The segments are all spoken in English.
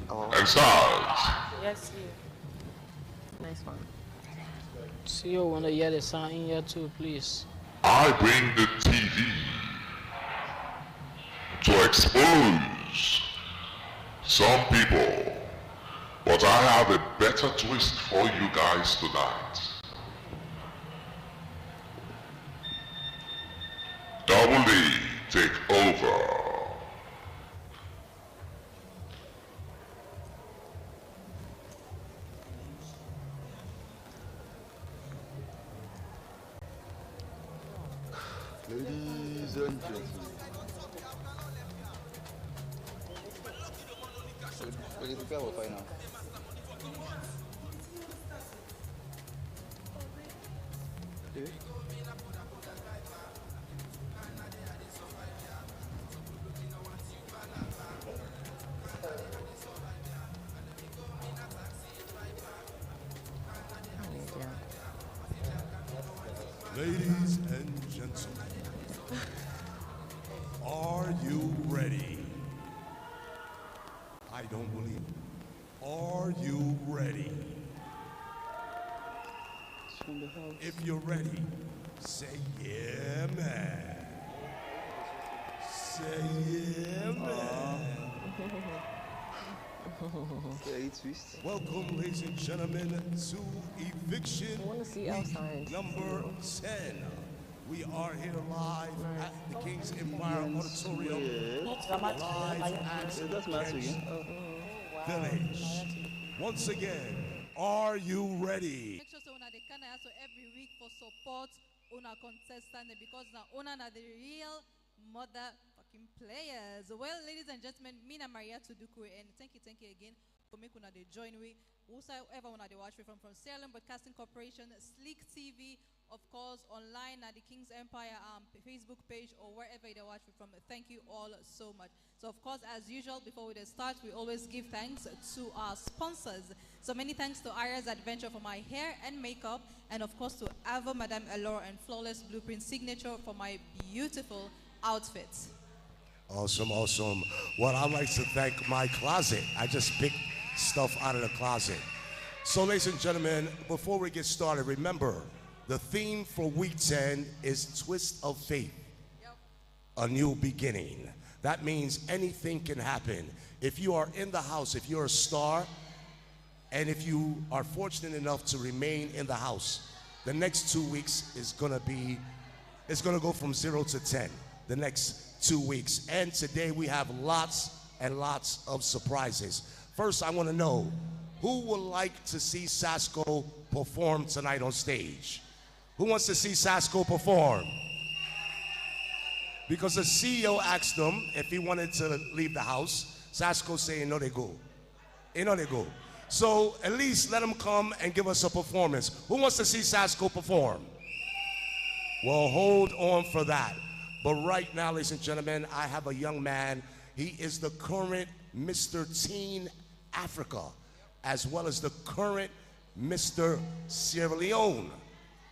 and stars. Yes, you. Nice one. See you want to hear the sound in here too, please. I bring the TV to expose some people, but I have a better twist for you guys tonight. Double D, take over. Ladies and gentlemen, ready to prepare for final. Ladies and gentlemen, are you ready? I don't believe it. Are you ready? If you're ready, say yeah, man. Say yeah, man. Welcome, ladies and gentlemen, to eviction week number 10. We are here live at the King's Empire Auditorium, live at Kent's Village. Once again, are you ready? Make sure so una dey kind of so every week for support una contestant because now una na the real motherfucking players. Well, ladies and gentlemen, me and Maria Tuduku, and thank you again for making una dey join we. Whosoever una dey watch we from Sierra Leone Broadcasting Corporation, Slbc Tv, of course, online at the King's Empire Facebook page or wherever you watch me from. Thank you all so much. So, of course, as usual, before we start, we always give thanks to our sponsors. So many thanks to Aria's Adventure for my hair and makeup, and of course to Avo Madame Allure and Flawless Blueprint Signature for my beautiful outfits. Awesome, awesome. Well, I'd like to thank my closet. I just picked stuff out of the closet. So, ladies and gentlemen, before we get started, remember, the theme for week 10 is Twist of Fate, a new beginning. That means anything can happen. If you are in the house, if you're a star, and if you are fortunate enough to remain in the house, the next 2 weeks is gonna go from 0 to 10, the next 2 weeks. And today we have lots and lots of surprises. First, I wanna know, who would like to see Sasko perform tonight on stage? Who wants to see Sasko perform? Because the CEO asked him if he wanted to leave the house. Sasko saying, no, they go. No, they go. So at least let him come and give us a performance. Who wants to see Sasko perform? Well, hold on for that. But right now, ladies and gentlemen, I have a young man. He is the current Mr. Teen Africa, as well as the current Mr. Sierra Leone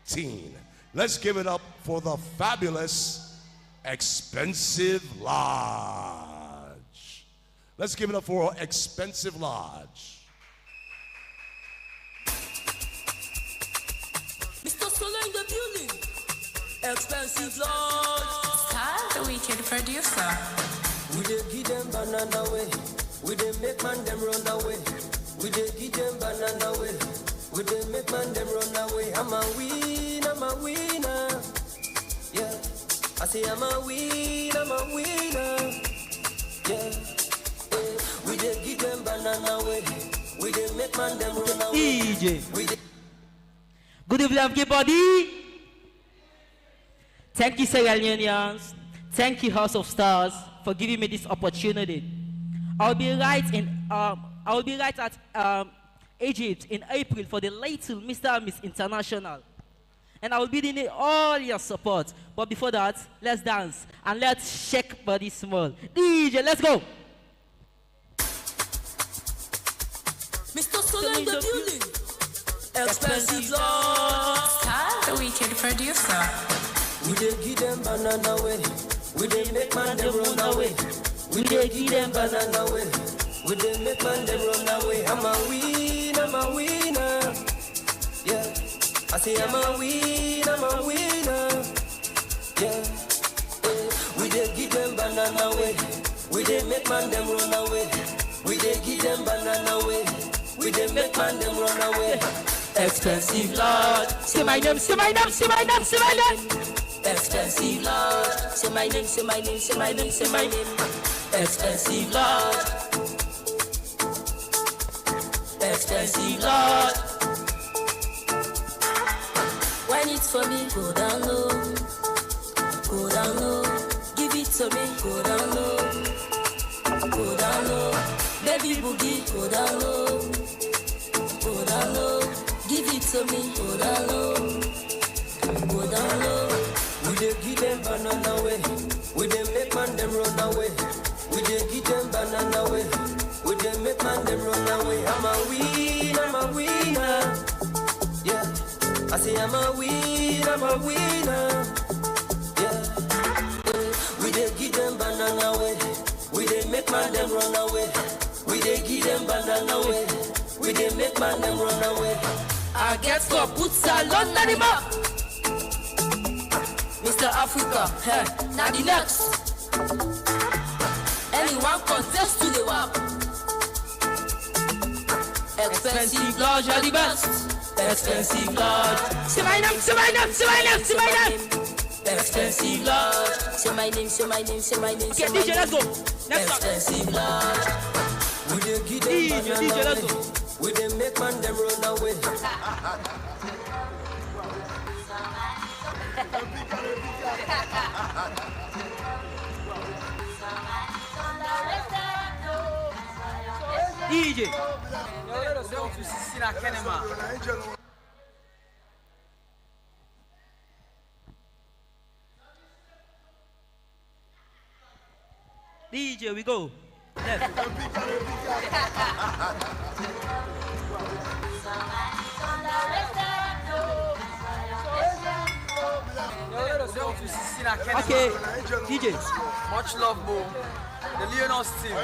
Teen. Let's give it up for the fabulous Expensive Lodge. Let's give it up for Expensive Lodge. Mr. Solo in the building. Expensive Lodge. Star, the wicked producer. We dey give them banana way. We dey make man them run away. We dey give them banana way. We dey make man them run away. I'm a winner. Yeah. I say I'm a winner. Yeah. We dey give them banana way. We dey make man them run away. DJ. Good evening, everybody. Thank you, Sierra Leoneans. Thank you, House of Stars, for giving me this opportunity. I'll be right at Egypt in April for the Little Mr. and Miss International. And I will be needing all your support. But before that, let's dance and let's shake body small. DJ, let's go. Mr. Solo in the building. Expensive Lodge. Star, the wicked producer. We dey give them banana way. We dey make man them run away. We dey give them banana way. We dey make man them run away. I'm a winner. Yeah. I say I'm a winner. Yeah. We dey give them banana way. We dey make man them run away. We dey give them banana way. We dey make man them run away. Expensive Lord. Say my name, say my name, say my name, say my name. Expensive Lord. Say my name, say my name, say my name, say my name. Expensive Lord. Expensive Lord. When it's for me, go down low. Go down low. Give it to me, go down low. Go down low. Baby boogie, go down low. Go down low. Give it to me, go down low. Go down low. We dey give them banana way. We dey make man them run away. We dey give them banana way. We dey make man them run away. I'm a winner. Yeah. I say I'm a winner. Yeah. We dey give them banana way. We dey make man them run away. We dey give them banana way. We dey make man them run away. I get for put salon on the map. Mr. Africa, hey, now the next. Anyone contest to the WAP. Expensive Lord, you're the best. Expensive Lord. Say my name, say my name, say my name, say my name. Expensive Lord. Say my name, say my name, say my name. Okay, DJ, let's go. Next song. Expensive Lord. We dey give them DJ, let's go. We dey make man them run away. DJ. Kenema. DJ, we go. Left. Okay, DJ. Much love, bro. The Leonos team.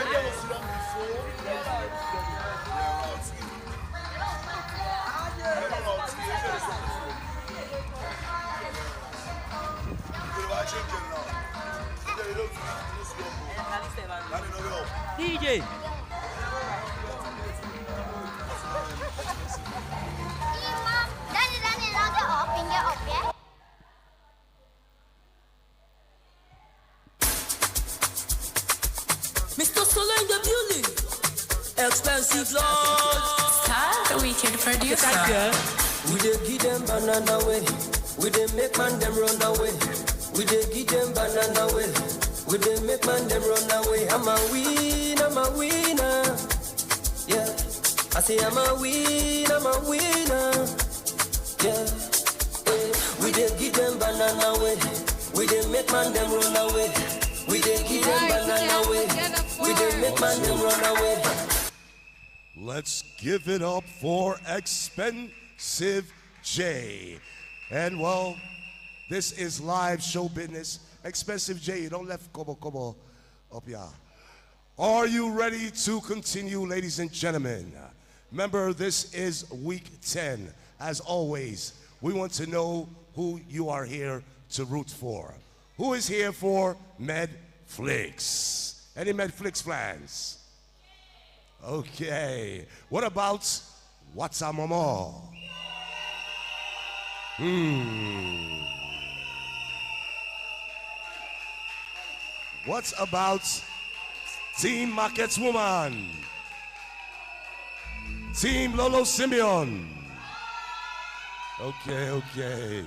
DJ. Mr. Solo in the building. Expensive Lord. The wicked producer. Thank you. We dey give them banana way. We dey make man them run away. We dey give them banana way. We dey make man them run away. I'm a winner. Yeah. I say I'm a winner. Yeah. We dey give them banana way. We dey make man them run away. We dey give them banana way. We dey make man them run away. Let's give it up for Expensive J. And well, this is live show business. Expensive J, you don't left Kobo up here. Are you ready to continue, ladies and gentlemen? Remember, this is week 10. As always, we want to know who you are here to root for. Who is here for Medflix? Any Medflix fans? Okay. What about What's a Mama? What about Team Markets Woman? Team Lolo Simeon? Okay.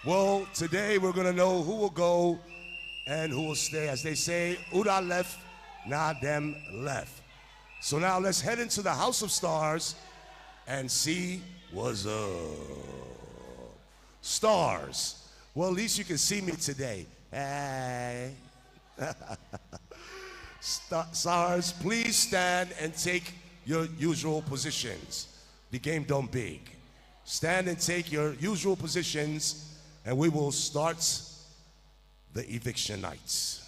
Well, today we're gonna know who will go and who will stay. As they say, Uda left, nah them left. So now let's head into the House of Stars and see what's up. Stars. Well, at least you can see me today. Hey. Stars, please stand and take your usual positions. The game don't big. Stand and take your usual positions, and we will start the eviction nights.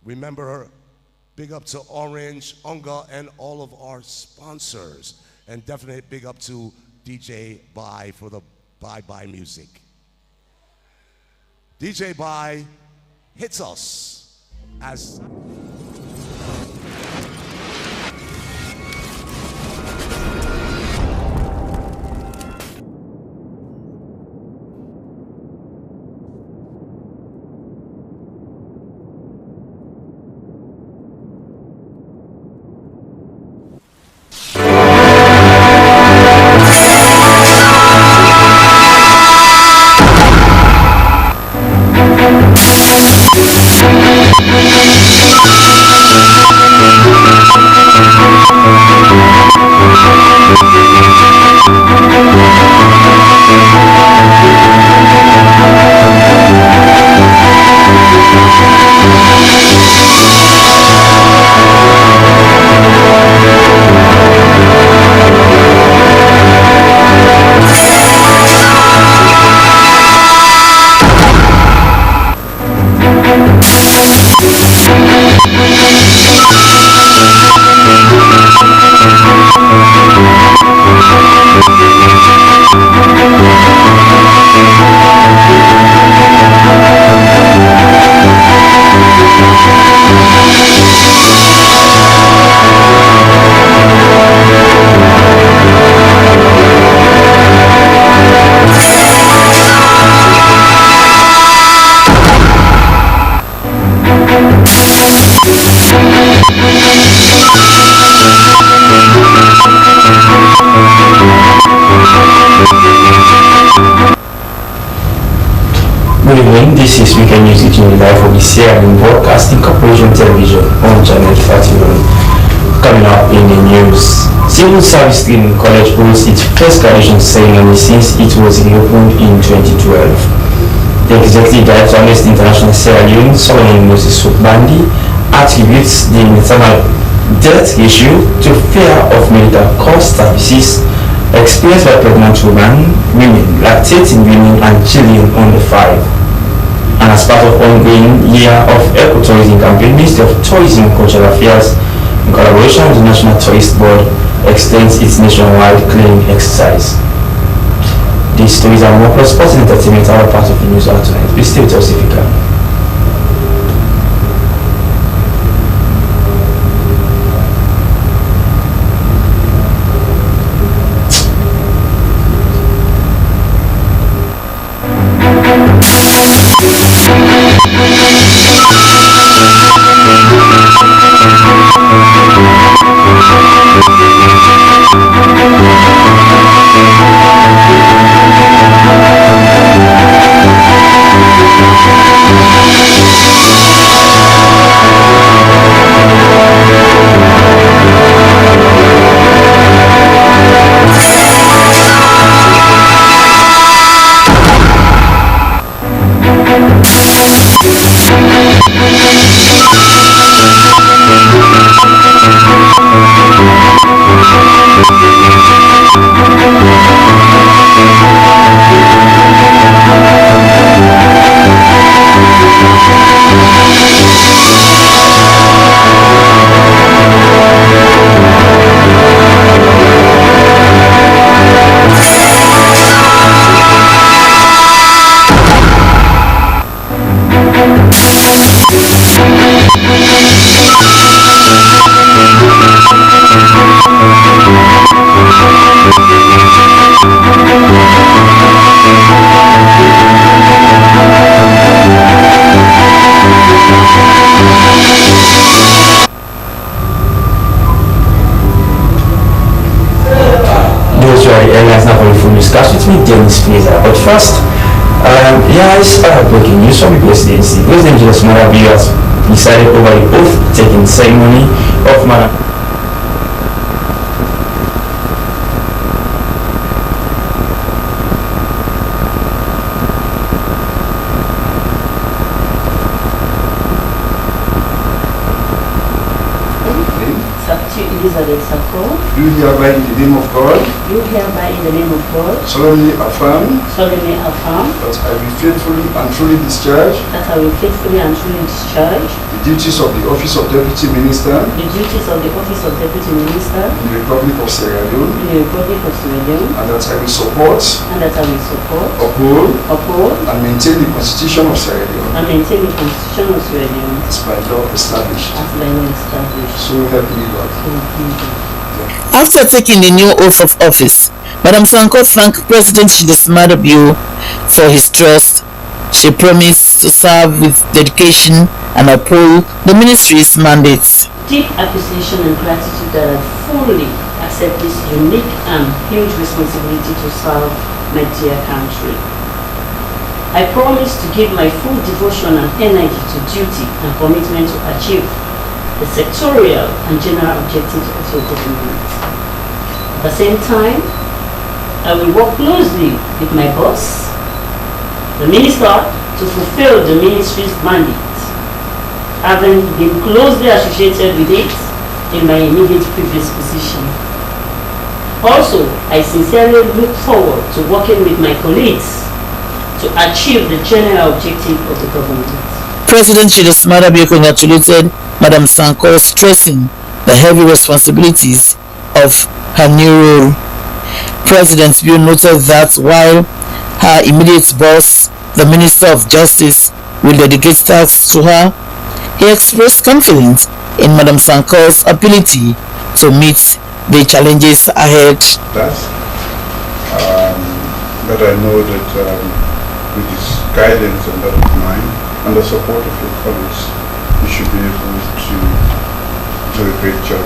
Remember, Big up to Orange, Unga, and all of our sponsors. And definitely big up to DJ Bye for the bye-bye music. DJ Bye hits us as... Good evening, this is Weekend Music Junior live for the Sierra Leone Broadcasting Corporation television on channel 31. Coming up in the news, Civil Service Training College holds its first graduation ceremony since it was reopened in 2012. The Executive Director of Amnesty International Sierra Leone, Solomon Moses Bandi, attributes the maternal death ratio to fear of medical cost services experienced by pregnant women, lactating women, and children under 5. And as part of ongoing year of ecotourism campaign, Ministry of Tourism and Cultural Affairs, in collaboration with the National Tourist Board, extends its nationwide cleaning exercise. These stories are more plus sports and entertainment are part of the news hour tonight. Please stay with us if you can. But first, it's breaking news from the presidency. President Julius Marabi has decided over the oath-taking ceremony of Madam. Statue Elizabeth Sako, do hereby in the name of God do hereby in the name of God solemnly affirm that I will faithfully and truly discharge the duties of the office of Deputy Minister in the Republic of Sierra Leone, and that I will support, uphold, and maintain the Constitution of Sierra Leone as by law established. So help me God. After taking the new oath of office, Madam Sanko thanked President Julius Maada Bio for his trust. She promised to serve with dedication and uphold the ministry's mandates. Deep appreciation and gratitude that I fully accept this unique and huge responsibility to serve my dear country. I promise to give my full devotion and energy to duty and commitment to achieve the sectorial and general objectives of your government. At the same time, I will work closely with my boss, the minister, to fulfill the ministry's mandate, having been closely associated with it in my immediate previous position. Also, I sincerely look forward to working with my colleagues to achieve the general objective of the government. President Julius Maada Bio congratulated Madam Sanko, stressing the heavy responsibilities of her new role. President Bio noted that while her immediate boss, the Minister of Justice, will dedicate tasks to her, he expressed confidence in Madam Sanko's ability to meet the challenges ahead. But I know that with his guidance and that of mine, and the support of your colleagues, you should be able to do a great job.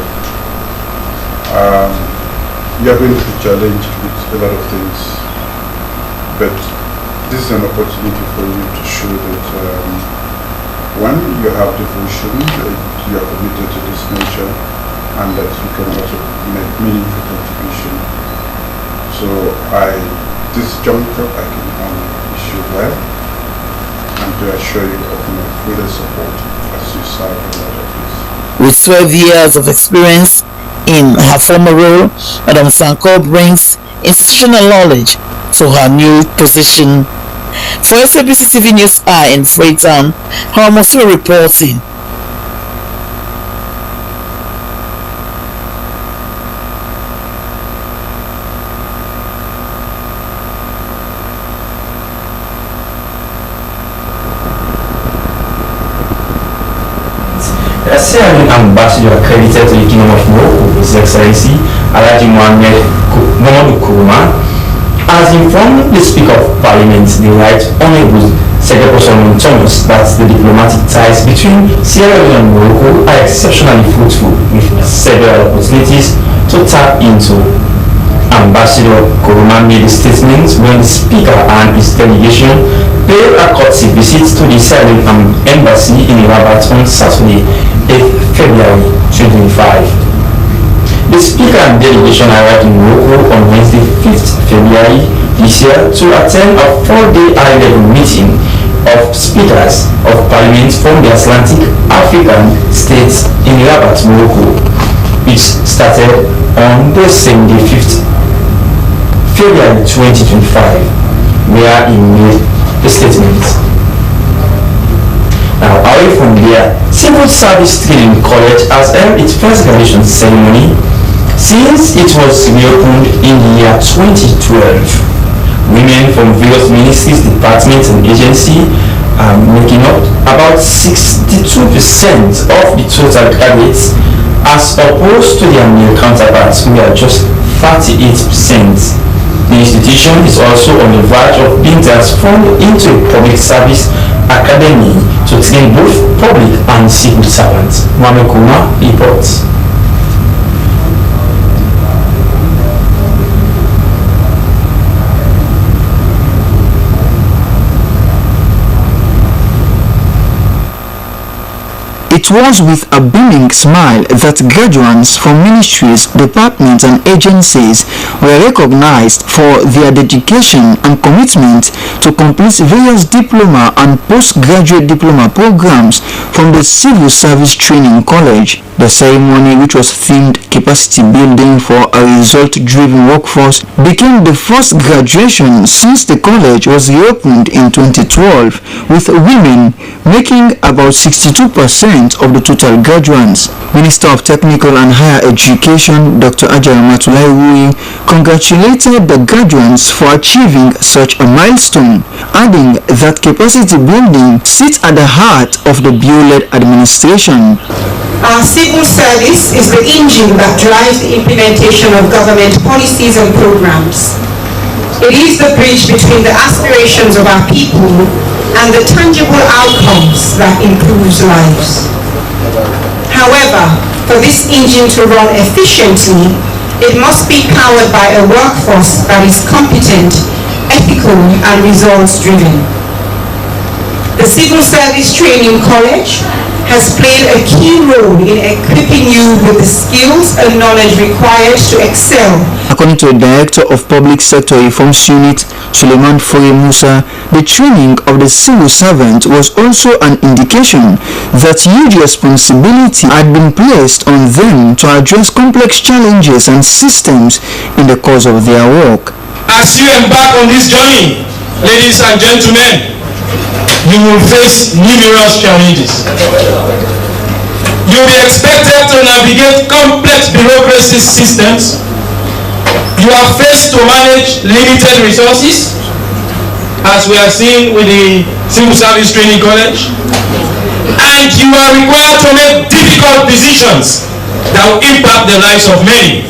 You are going to be challenged with a lot of things, but this is an opportunity for you to show that one, you have devotion, that you are committed to this nature, and that you can also make meaningful contribution. So this juncture, I can only wish you well, and to assure you of my full support as you serve in that office. With 12 years of experience in her former role, Madam Sanko brings institutional knowledge to her new position. For Slbc TV News in Freetown, Haramosu reporting. The Sierra Leone ambassador accredited to the Kingdom of Morocco, His Excellency Alhaji Mohamed Kuruma, has informed the Speaker of Parliament, the Right Honourable Secretary Solomon Thomas, that the diplomatic ties between Sierra Leone and Morocco are exceptionally fruitful, with several opportunities to tap into. Ambassador Kuruma made a statement when the Speaker and his delegation paid a courtesy visit to the Sierra Leone Embassy in Rabat on Saturday, 8th February 2025. The Speaker and delegation arrived in Morocco on Wednesday, 5th February this year to attend a 4-day high-level meeting of Speakers of Parliament from the Atlantic African states in Rabat, Morocco, which started on the same day, 5th February 2025, where he made the statement. Now, away from there, Civil Service Training College has held its first graduation ceremony since it was reopened in the year 2012. Women from various ministries, departments and agencies are making up about 62% of the total graduates, as opposed to their male counterparts who are just 38%. The institution is also on the verge of being transformed into a public service academy to train both public and civil servants. Mohamed Kuma reports. It It was with a beaming smile that graduates from ministries, departments and agencies were recognized for their dedication and commitment to complete various diploma and postgraduate diploma programs from the Civil Service Training College. The ceremony, which was themed Capacity Building for a Result-Driven Workforce, became the first graduation since the college was reopened in 2012, with women making about 62% of the total graduates. Minister of Technical and Higher Education, Dr. Ajay Matulai, congratulated the graduates for achieving such a milestone, adding that capacity building sits at the heart of the BU-led administration. Our civil service is the engine that drives the implementation of government policies and programs. It is the bridge between the aspirations of our people and the tangible outcomes that improves lives. However, for this engine to run efficiently, it must be powered by a workforce that is competent, ethical, and results-driven. The Civil Service Training College has played a key role in equipping you with the skills and knowledge required to excel. According to the Director of Public Sector Reforms Unit, Suleiman Fore Musa, the training of the civil servant was also an indication that huge responsibility had been placed on them to address complex challenges and systems in the course of their work. As you embark on this journey, ladies and gentlemen, you will face numerous challenges. You'll be expected to navigate complex bureaucracy systems. You are faced to manage limited resources, as we are seeing with the Civil Service Training College. And you are required to make difficult decisions that will impact the lives of many.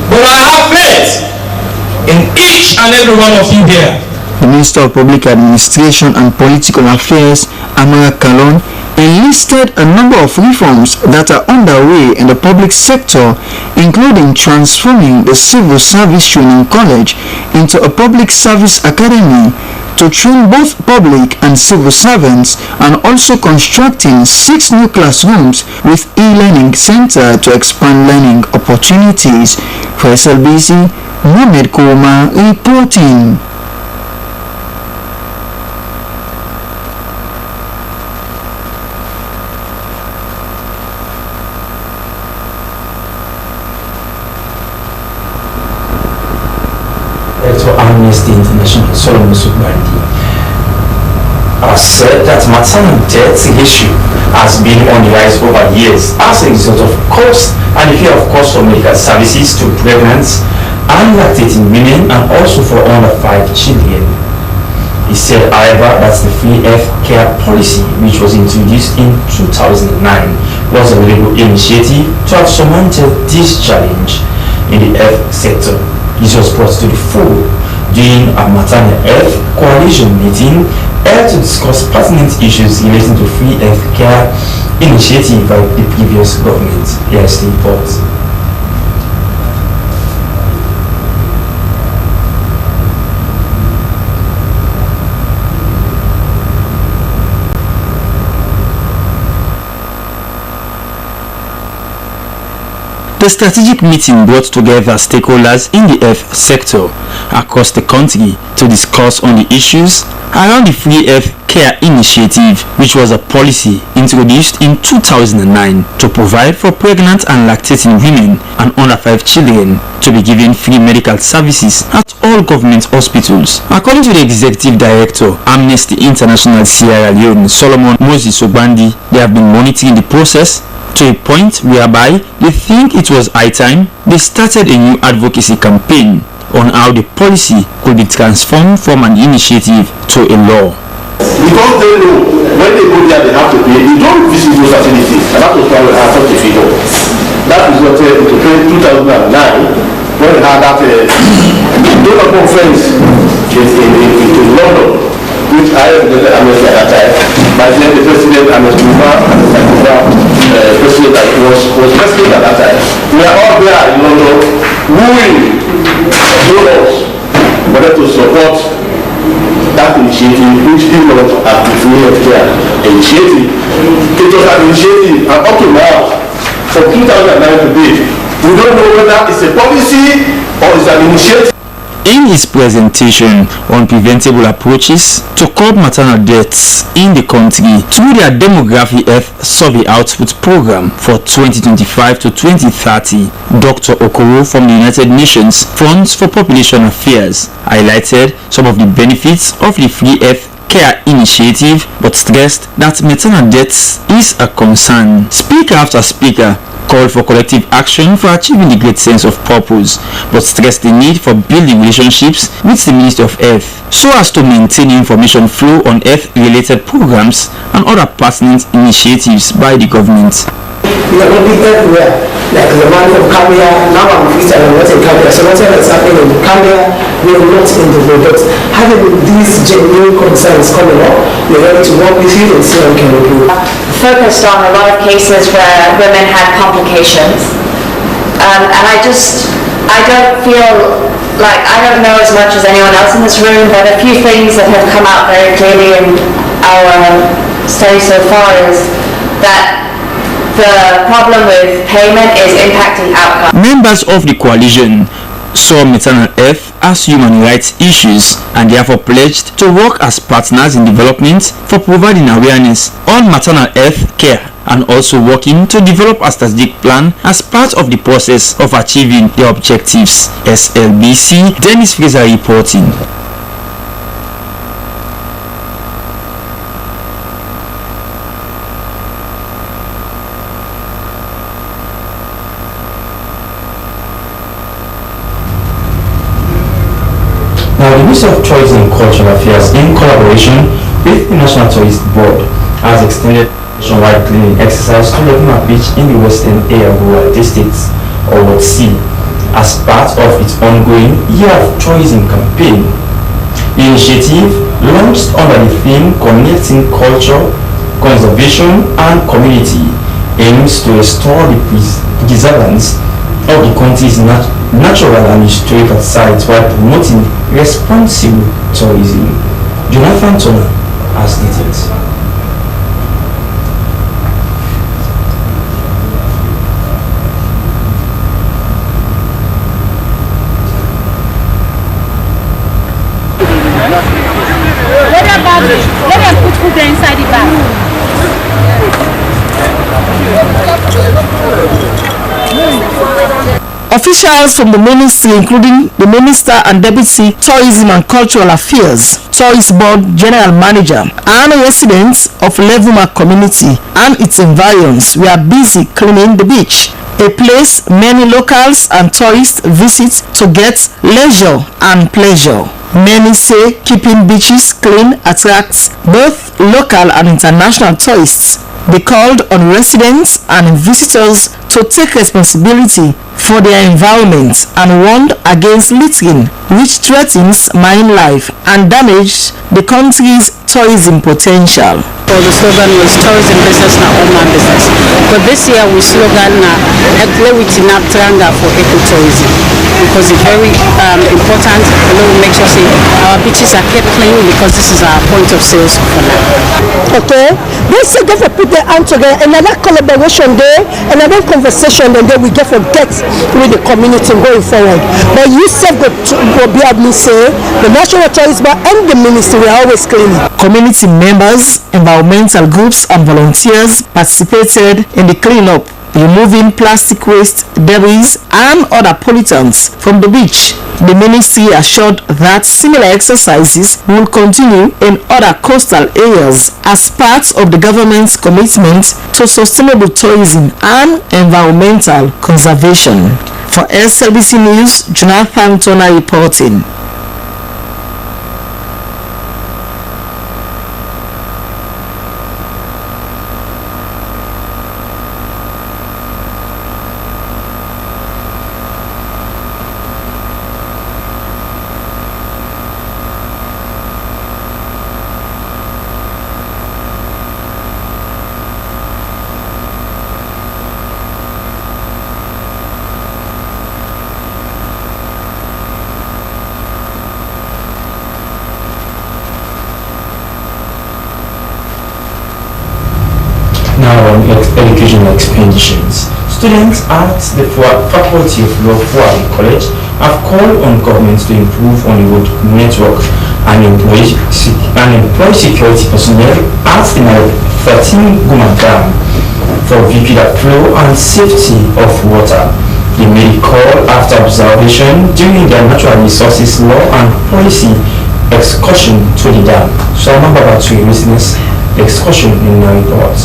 But I have faith in each and every one of you here. The Minister of Public Administration and Political Affairs, Amara Kalon, enlisted a number of reforms that are underway in the public sector, including transforming the Civil Service Training College into a public service academy to train both public and civil servants, and also constructing 6 new classrooms with e-learning center to expand learning opportunities. For Slbc, Mohamed Kouma reporting. Amnesty International Slbc has said that maternal death issue has been on the rise over years as a result of cost and the fear of cost for medical services to pregnant and lactating women, and also for under 5 children. He said, however, that the free health care policy, which was introduced in 2009, was a legal initiative to have surmounted this challenge in the health sector. This was brought to the fore during a maternal health coalition meeting held to discuss pertinent issues relating to free health care initiative by the previous government. Here's the report. The strategic meeting brought together stakeholders in the health sector across the country to discuss on the issues around the Free Health Care Initiative, which was a policy introduced in 2009 to provide for pregnant and lactating women and under 5 children to be given free medical services at all government hospitals. According to the Executive Director, Amnesty International Sierra Leone, Solomon Moses Ogbandi, they have been monitoring the process to a point whereby they think it was high time they started a new advocacy campaign on how the policy could be transformed from an initiative to a law. Because they know when they go there they have to pay. You don't visit those facilities, and that was why we had such a figure. That is what in 2009 when we had that donor conference in London, which I represented Amnesty at that time. By then the president and the president that was president at that time. We are all there in London wooing donors wanted to support that initiative, which is not a free healthcare initiative. It was an initiative, and up to now, from 2009 to date, we don't know whether it's a policy or it's an initiative. In his presentation on preventable approaches to curb maternal deaths in the country through their Demography Health Survey Output Program for 2025 to 2030, Dr. Okoro from the United Nations Funds for Population Affairs highlighted some of the benefits of the free health care initiative, but stressed that maternal deaths is a concern. Speaker after speaker called for collective action for achieving the great sense of purpose, but stressed the need for building relationships with the Ministry of Health so as to maintain information flow on health-related programs and other pertinent initiatives by the government. We are not everywhere, like the man from Kenya, now I'm Freetown, I'm not in Kenya, so whatever is happening in Kenya, we are not in the room. But having these genuine concerns coming up, we are ready to work with you and see how we can improve. Focused on a lot of cases where women had complications, and I don't feel like, I don't know as much as anyone else in this room, but a few things that have come out very clearly in our study so far is that the problem with payment is impacting outcomes. Members of the coalition saw maternal health as human rights issues and therefore pledged to work as partners in development for providing awareness on maternal health care and also working to develop a strategic plan as part of the process of achieving the objectives. SLBC Dennis Fraser reporting. Now, the Ministry of Tourism and Cultural Affairs, in collaboration with the National Tourist Board, has extended nationwide cleaning exercise to Kenema Beach in the Western Area District, or Ward C, as part of its ongoing Year of Tourism campaign. The initiative, launched under the theme Connecting Culture, Conservation and Community, aims to restore the preservance of the country's natural and historical sites while promoting responsible tourism. Jonathan Turner has details. Let us put food inside the bag. Officials from the ministry, including the Minister and Deputy Tourism and Cultural Affairs, Tourist Board General Manager, and residents of Levuma community and its environs were busy cleaning the beach, a place many locals and tourists visit to get leisure and pleasure. Many say keeping beaches clean attracts both local and international tourists. They called on residents and visitors to take responsibility for their environment and warned against littering, which threatens marine life and damages the country's tourism potential. So the slogan was tourism business na all man business. But this year we slogan na Eglewiti na Tranga for ecotourism, because it's very important. We make sure say our beaches are kept clean, because this is our point of sales for now. Okay, this is get to put their hand together, another collaboration there, another conversation, and then we get to get with the community going forward. But you said will be able to say the National Tourism and the ministry are always clean. Community members, environmental groups and volunteers participated in the cleanup, removing plastic waste, debris and other pollutants from the beach. The ministry assured that similar exercises will continue in other coastal areas as part of the government's commitment to sustainable tourism and environmental conservation. For SLBC News, Jonathan Turner reporting. educational expenditures. Students at the Faculty of Law Fuari College have called on government to improve on the road network and employ security personnel at the 13 Guma Dam for vehicular flow and safety of water. They made a call after observation during their natural resources law and policy excursion to the dam. So I'm about to witness the excursion in the report.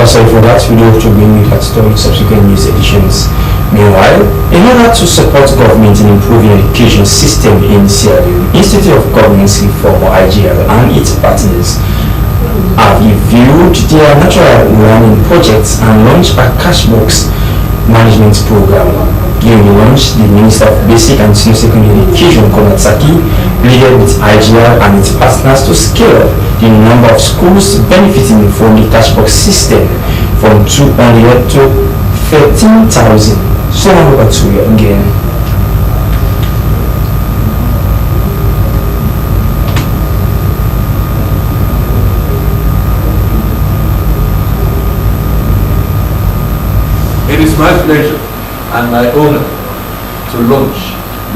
Sorry for that, we do have to bring you that story in subsequent news editions. Meanwhile, in order to support government in improving education system in Sierra Leone, Institute of Governance Reform or IGL and its partners have reviewed their natural learning projects and launched a cash box management program. During the launch, the Minister of Basic and Senior Secondary Education, Konrad Saki, pleaded with IGL and its partners to scale up the number of schools benefiting from the cash box system from 200 to 13,000. So now over to you again. It is my pleasure and my honor to launch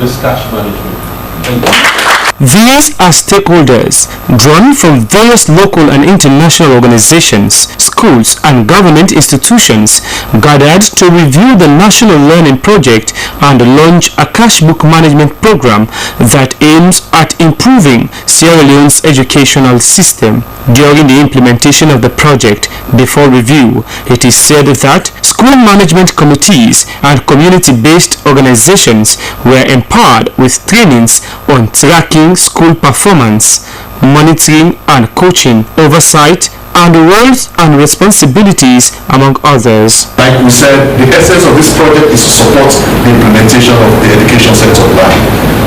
this cash management. Thank you. These are stakeholders drawn from various local and international organizations, schools and government institutions gathered to review the National Learning Project and launch a cash book management program that aims at improving Sierra Leone's educational system. During the implementation of the project, before review, it is said that school management committees and community-based organizations were empowered with trainings on tracking school performance, monitoring and coaching, oversight, and roles and responsibilities, among others. Like we said, the essence of this project is to support the implementation of the education sector plan.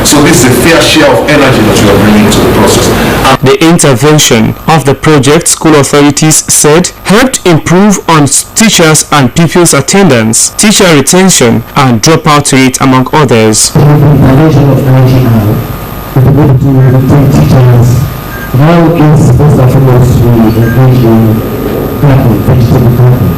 So this is a fair share of energy that we are bringing to the process. The intervention of the project, school authorities said, helped improve on teachers and pupils' attendance, teacher retention, and dropout rate, among others. Now is first and foremost we engage in cracking, vegetable cracking.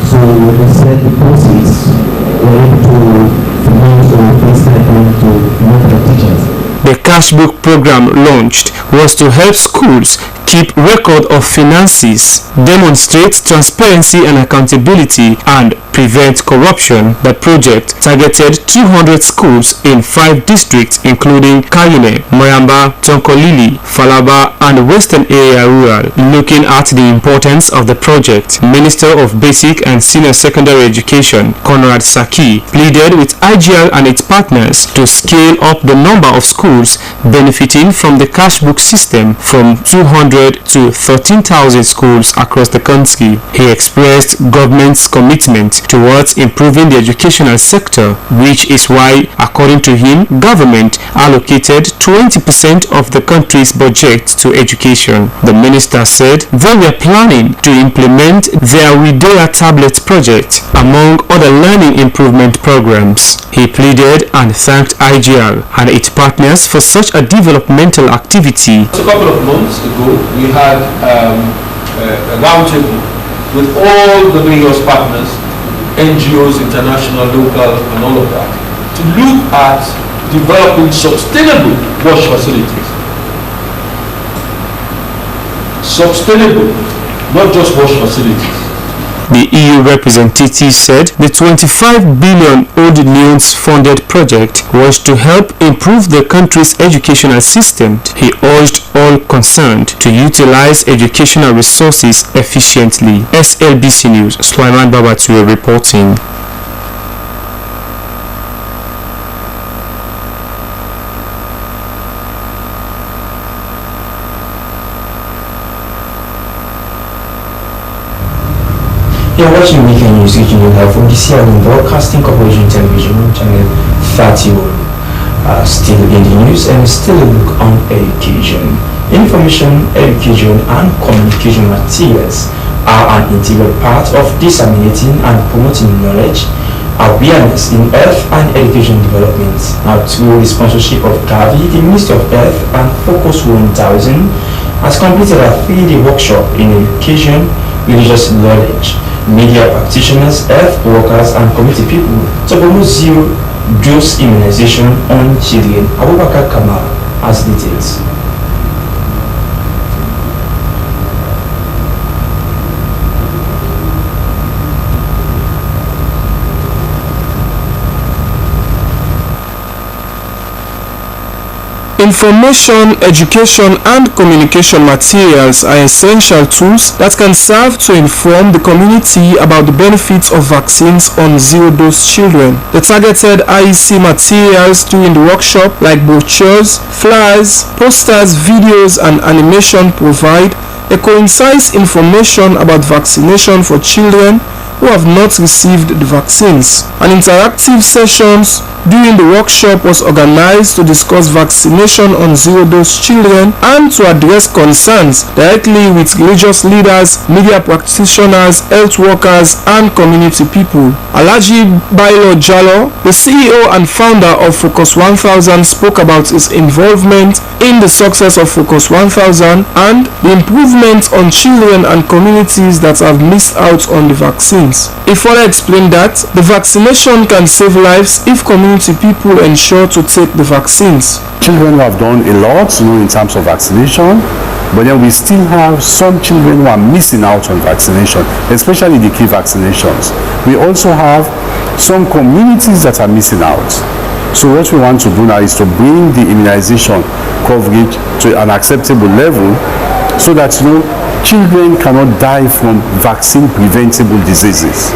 So when we said the proceeds, we're able to finance or replace that to local teachers. The cash book program launched was to help schools keep record of finances, demonstrate transparency and accountability, and prevent corruption. The project targeted 200 schools in 5 districts including Kayine, Moyamba, Tonkolili, Falaba, and Western Area Rural. Looking at the importance of the project, Minister of Basic and Senior Secondary Education, Konrad Saki, pleaded with IGL and its partners to scale up the number of schools benefiting from the cash book system from 200 to 13,000 schools across the country. He expressed government's commitment towards improving the educational sector, which is why, according to him, government allocated 20% of the country's budget to education. The minister said they were planning to implement their Widea tablet project, among other learning improvement programs. He pleaded and thanked IGL and its partners for such a developmental activity. A couple of months ago, we had a roundtable with all the various partners, NGOs, international, local, and all of that, to look at developing sustainable wash facilities. Sustainable, not just wash facilities. The EU representative said the 25 billion Old Leones funded project was to help improve the country's educational system. He urged all concerned to utilize educational resources efficiently. SLBC News, Sulaiman Babature reporting. You're watching Weekend News, reaching you live from the Sierra Leone Broadcasting Corporation Television channel Fatiul. Still in the news and still a look on education. Information, education and communication materials are an integral part of disseminating and promoting knowledge, awareness in health and education development. Now, through the sponsorship of Gavi, the Ministry of Health and Focus 1000 has completed a 3-day workshop in education, religious knowledge, media practitioners, health workers and community people to promote zero-dose immunization on children. Abubakar Kamal has details. Information, education and communication materials are essential tools that can serve to inform the community about the benefits of vaccines on zero-dose children. The targeted IEC materials during the workshop, like brochures, flyers, posters, videos and animation, provide a concise information about vaccination for children who have not received the vaccines. An interactive sessions during the workshop was organized to discuss vaccination on zero-dose children and to address concerns directly with religious leaders, media practitioners, health workers and community people. Alhaji Bailo Jallo, the CEO and founder of Focus 1000, spoke about his involvement in the success of Focus 1000 and the improvements on children and communities that have missed out on the vaccines. He further explained that the vaccination can save lives if community people ensure to take the vaccines. Children who have done a lot, in terms of vaccination, but then we still have some children who are missing out on vaccination, especially the key vaccinations. We also have some communities that are missing out. So what we want to do now is to bring the immunization coverage to an acceptable level so that children cannot die from vaccine preventable diseases.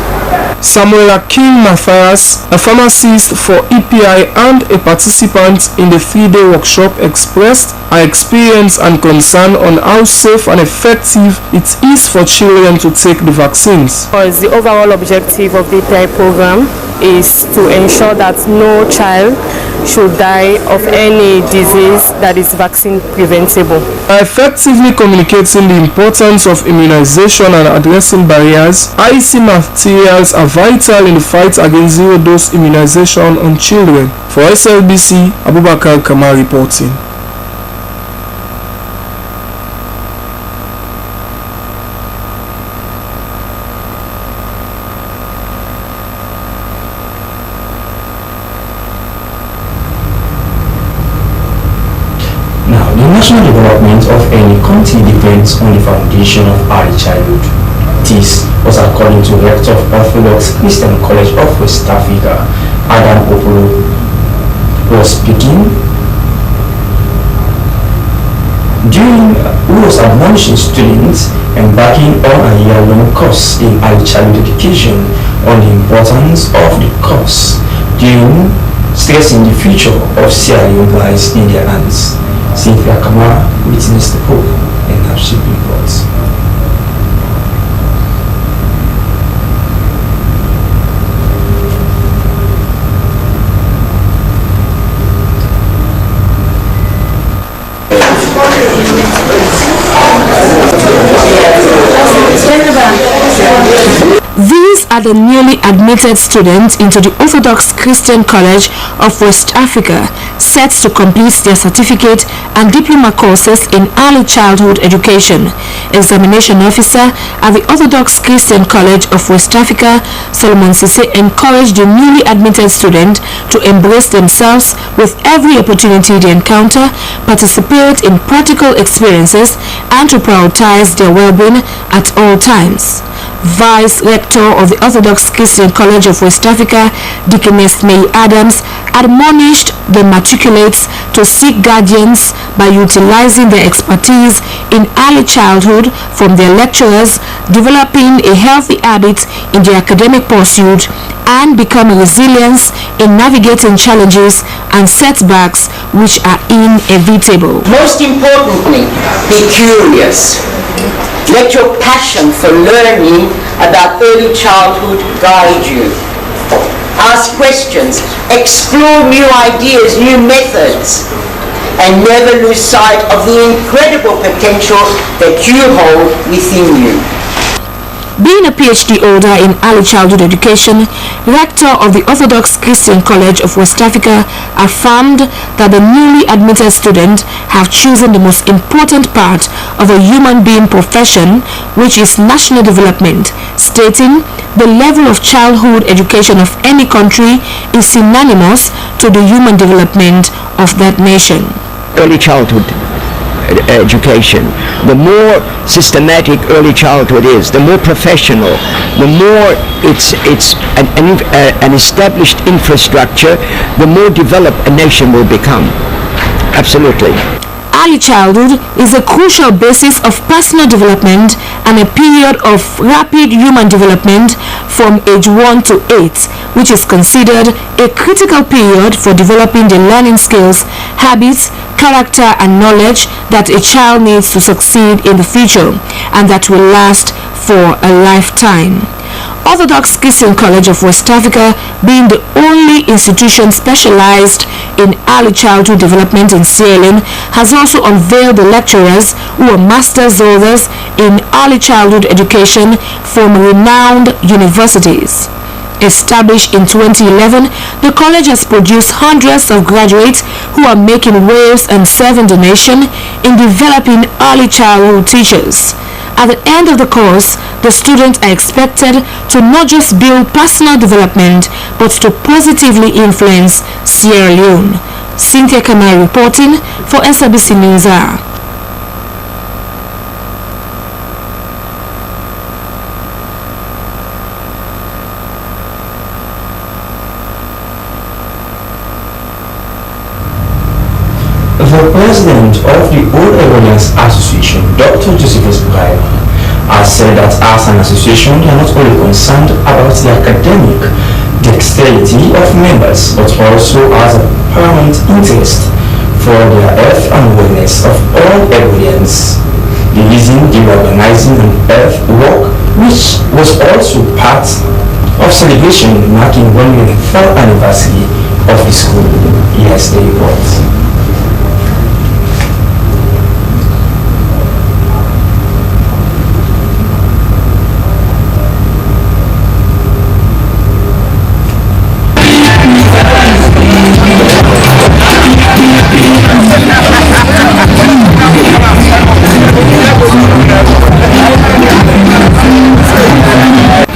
Samuel Akin Mathias, a pharmacist for EPI and a participant in the 3-day workshop, expressed her experience and concern on how safe and effective it is for children to take the vaccines. Because the overall objective of the EPI program is to ensure that no child should die of any disease that is vaccine preventable. By effectively communicating the importance of immunization and addressing barriers, IEC materials are vital in the fight against zero-dose immunization on children. For SLBC, Abubakar Kamal reporting. The national development of any country depends on the foundation of early childhood. This was according to Rector of Orthodox Christian College of West Africa, Adam Opolo, who was admonishing students embarking on a year-long course in early childhood education on the importance of the course, during stressing the future of Sierra Leone lies in their hands. Cynthia Kamara witnessed the Pope and her ship reports. These are the newly admitted students into the Orthodox Christian College of West Africa, set to complete their certificate and diploma courses in early childhood education. Examination officer at the Orthodox Christian College of West Africa, Solomon Sise, encouraged the newly admitted student to embrace themselves with every opportunity they encounter, participate in practical experiences, and to prioritize their well-being at all times. Vice Rector of the Orthodox Christian College of West Africa, Deaconess May Adams, admonished the matriculates to seek guardians by utilizing their expertise in early childhood from their lecturers, developing a healthy habit in their academic pursuit, and becoming resilient in navigating challenges and setbacks which are inevitable. Most importantly, be curious. Let your passion for learning about early childhood guide you. ask questions, explore new ideas, new methods, and never lose sight of the incredible potential that you hold within you. Being a PhD holder in early childhood education, rector of the Orthodox Christian College of West Africa affirmed that the newly admitted students have chosen the most important part of a human being profession, which is national development, stating the level of childhood education of any country is synonymous to the human development of that nation. Early childhood education, the more systematic early childhood is, the more professional, the more it's an established infrastructure, the more developed a nation will become. Absolutely. Early childhood is a crucial basis of personal development and a period of rapid human development from age 1 to 8, which is considered a critical period for developing the learning skills, habits, character and knowledge that a child needs to succeed in the future and that will last for a lifetime. Orthodox Christian College of West Africa, being the only institution specialized in early childhood development in Sierra Leone, has also unveiled the lecturers who are master's holders in early childhood education from renowned universities. Established in 2011, the college has produced hundreds of graduates who are making waves and serving the nation in developing early childhood teachers. At the end of the course, the students are expected to not just build personal development, but to positively influence Sierra Leone. Cynthia Kamai reporting for Slbc News Hour. The president of the Old Evidence Association, Dr. Josephus Bryan, has said that as an association, they are not only concerned about the academic dexterity of members, but also has a paramount interest for their health and wellness of all Edwardians. The reason they were organizing an health walk, which was also part of celebration marking 104th anniversary of the school. Yes, the report.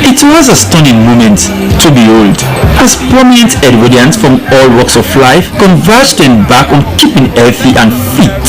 It was a stunning moment to behold as prominent Edwardians from all walks of life converged to embark on keeping healthy and fit,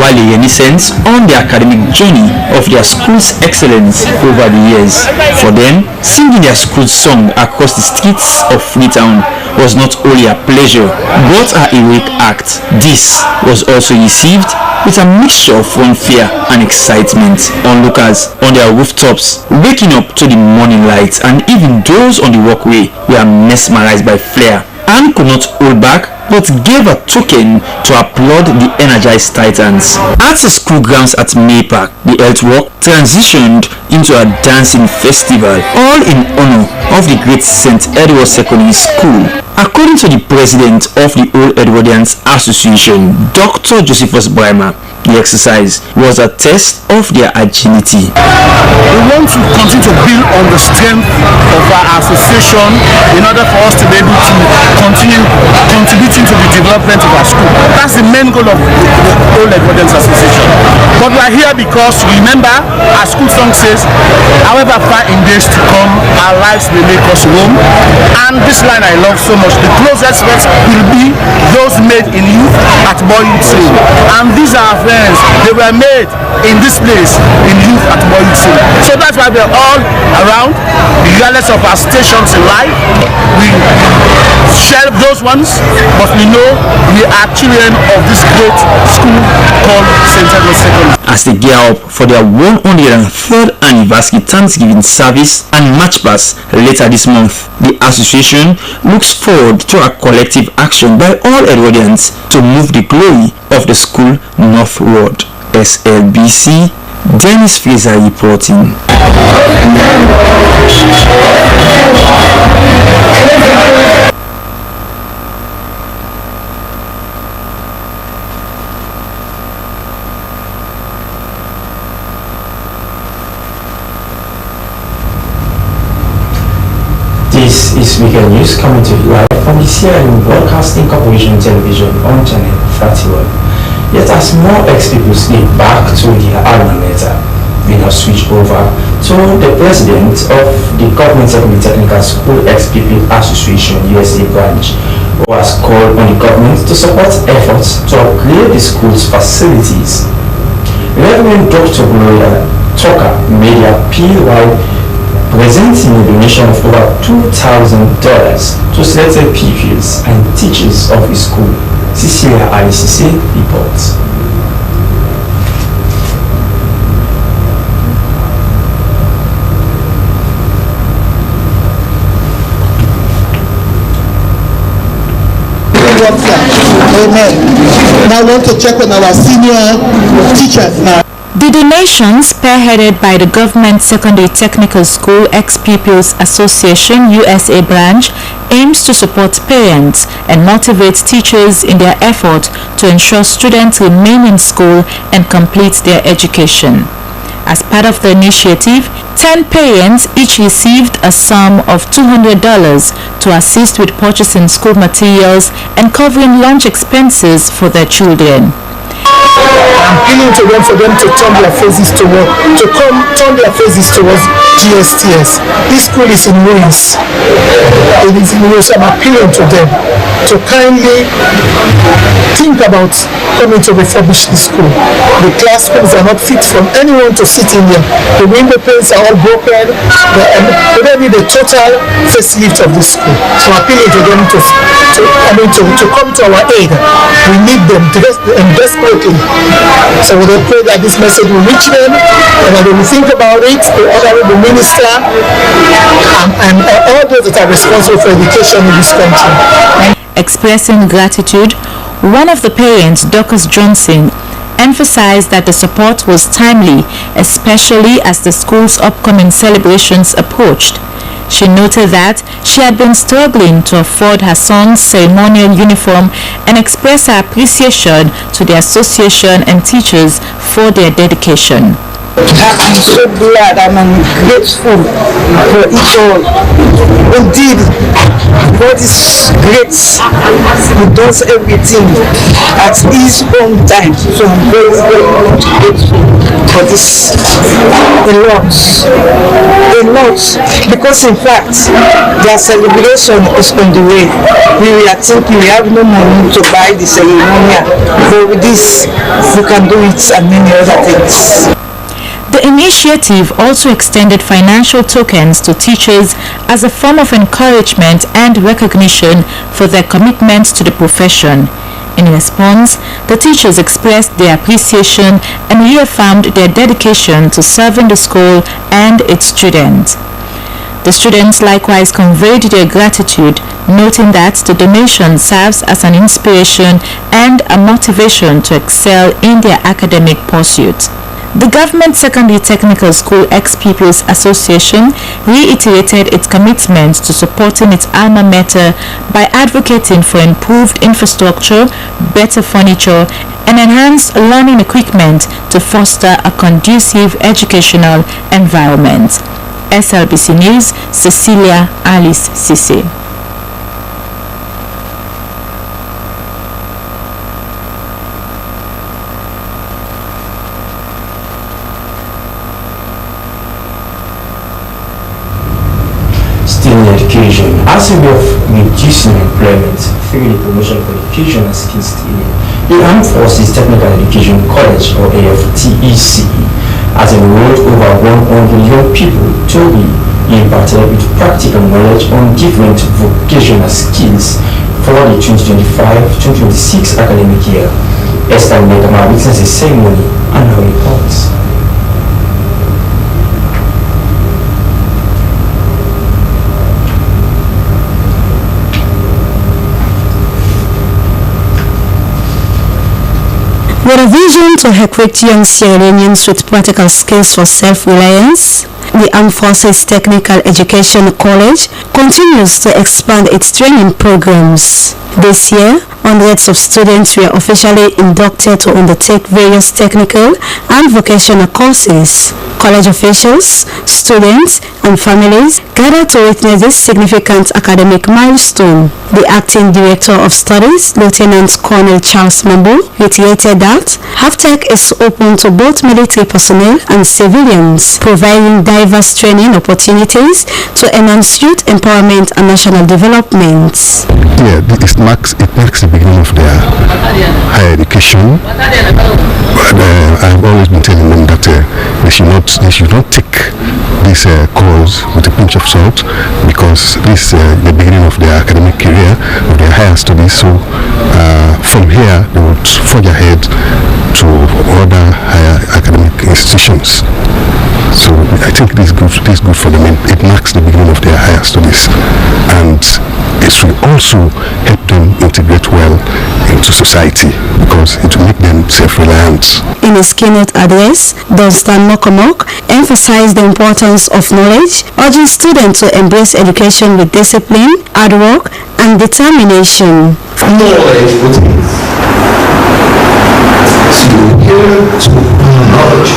while a renaissance on the academic journey of their school's excellence over the years. For them, singing their school's song across the streets of Freetown was not only a pleasure but a heroic act. This was also received with a mixture of fanfare and excitement. Onlookers on their rooftops, waking up to the morning light, and even those on the walkway were mesmerized by flair and could not hold back but gave a token to applaud the energized Titans. At the school grounds at May Park, the health walk transitioned into a dancing festival, all in honor of the great St. Edward Secondary School. According to the president of the Old Edwardians Association, Dr. Josephus Bryan, the exercise was a test of their agility. We want to continue to build on the strength of our association in order for us to be able to continue contributing to the development of our school. That's the main goal of the Old Edwardians Association. But we are here because, remember, our school song says, however far in days to come, our lives may make us roam. And this line I love so much. The closest words will be those made in youth at boyhood sleep. And these are our friends. They were made in this place in youth at boyhood sleep. So that's why we're all around, regardless of our stations in life. We shelve those ones, but we know we are children of this great school called St. Edward Secondary. As they gear up for their 103rd anniversary Thanksgiving service and match pass later this month, the association looks forward to a collective action by all Edwardians to move the glory of the school northward. SLBC, Dennis Fraser reporting. is Weekend News coming to you live from the Sierra Leone Broadcasting Corporation television on channel 31. Yet as more ex-people slip back to their alma mater, we now switch over to the president of the Government Secondary Technical School Ex-People Association USA branch, who has called on the government to support efforts to upgrade the school's facilities. Reverend Dr. Gloria Tucker made the appeal while presenting a donation of over $2,000 to selected pupils and teachers of the school. Sierra Leone reports. Amen. Now I want to check on our senior teachers now. The donations, spearheaded by the Government Secondary Technical School Ex-Pupils Association USA branch, aims to support parents and motivate teachers in their effort to ensure students remain in school and complete their education. As part of the initiative, 10 parents each received a sum of $200 to assist with purchasing school materials and covering lunch expenses for their children. I'm appealing to them for them to turn their faces towards GSTS. This school is in ruins. It is in ruins. I'm appealing to them to kindly think about coming to refurbish the school. The classrooms are not fit for anyone to sit in here. The window panes are all broken. They need a total facelift of the school. So I'm appealing to them to come to our aid. We need them desperately. So we pray that this message will reach them and that they will think about it, the honorable minister and all those that are responsible for education in this country. Expressing gratitude, one of the parents, Dorcas Johnson, emphasized that the support was timely, especially as the school's upcoming celebrations approached. She noted that she had been struggling to afford her son's ceremonial uniform and expressed her appreciation to the association and teachers for their dedication. I'm so glad, I'm grateful for it all. Indeed, God is great. He does everything at His own time. So I'm very, very much grateful for this. A lot. Because in fact, their celebration is on the way. We are thinking we have no money to buy the ceremonial. But with this, we can do it and many other things. The initiative also extended financial tokens to teachers as a form of encouragement and recognition for their commitment to the profession. In response, the teachers expressed their appreciation and reaffirmed their dedication to serving the school and its students. The students likewise conveyed their gratitude, noting that the donation serves as an inspiration and a motivation to excel in their academic pursuits. The Government Secondary Technical School Ex-Pupils Association reiterated its commitment to supporting its alma mater by advocating for improved infrastructure, better furniture, and enhanced learning equipment to foster a conducive educational environment. SLBC News, Cecilia Alice Sise. Still in education, as a way of reducing employment through the promotion of education and skills training, the Armed Forces Technical Education College, or AFTEC, has enrolled over 100 young people to be imparted with practical knowledge on different vocational skills for the 2025-2026 academic year. Esther Nekama witnessed the ceremony and her reports. With a vision to equip young Sierra Leoneans with practical skills for self-reliance, The Armed Forces Technical Education College continues to expand its training programs. This year, hundreds of students were officially inducted to undertake various technical and vocational courses. College officials, students, and families gathered to witness this significant academic milestone. The Acting Director of Studies, Lieutenant Colonel Charles Mambo, reiterated that HAVTECH is open to both military personnel and civilians, providing diverse training opportunities to enhance youth empowerment and national development. Yeah, it marks the beginning of their higher education. I've always been telling them that they should not take this course with a pinch of salt, because this is the beginning of their academic career, of their higher studies. So from here they would forge ahead to other higher academic institutions. So I think this is good for them. It marks the beginning of their higher studies, and it will also help them integrate well into society, because it will make them self-reliant. In his keynote address, Dunstan Mokomok emphasized the importance of knowledge, urging students to embrace education with discipline, hard work, and determination. Knowledge what is. So you're here to knowledge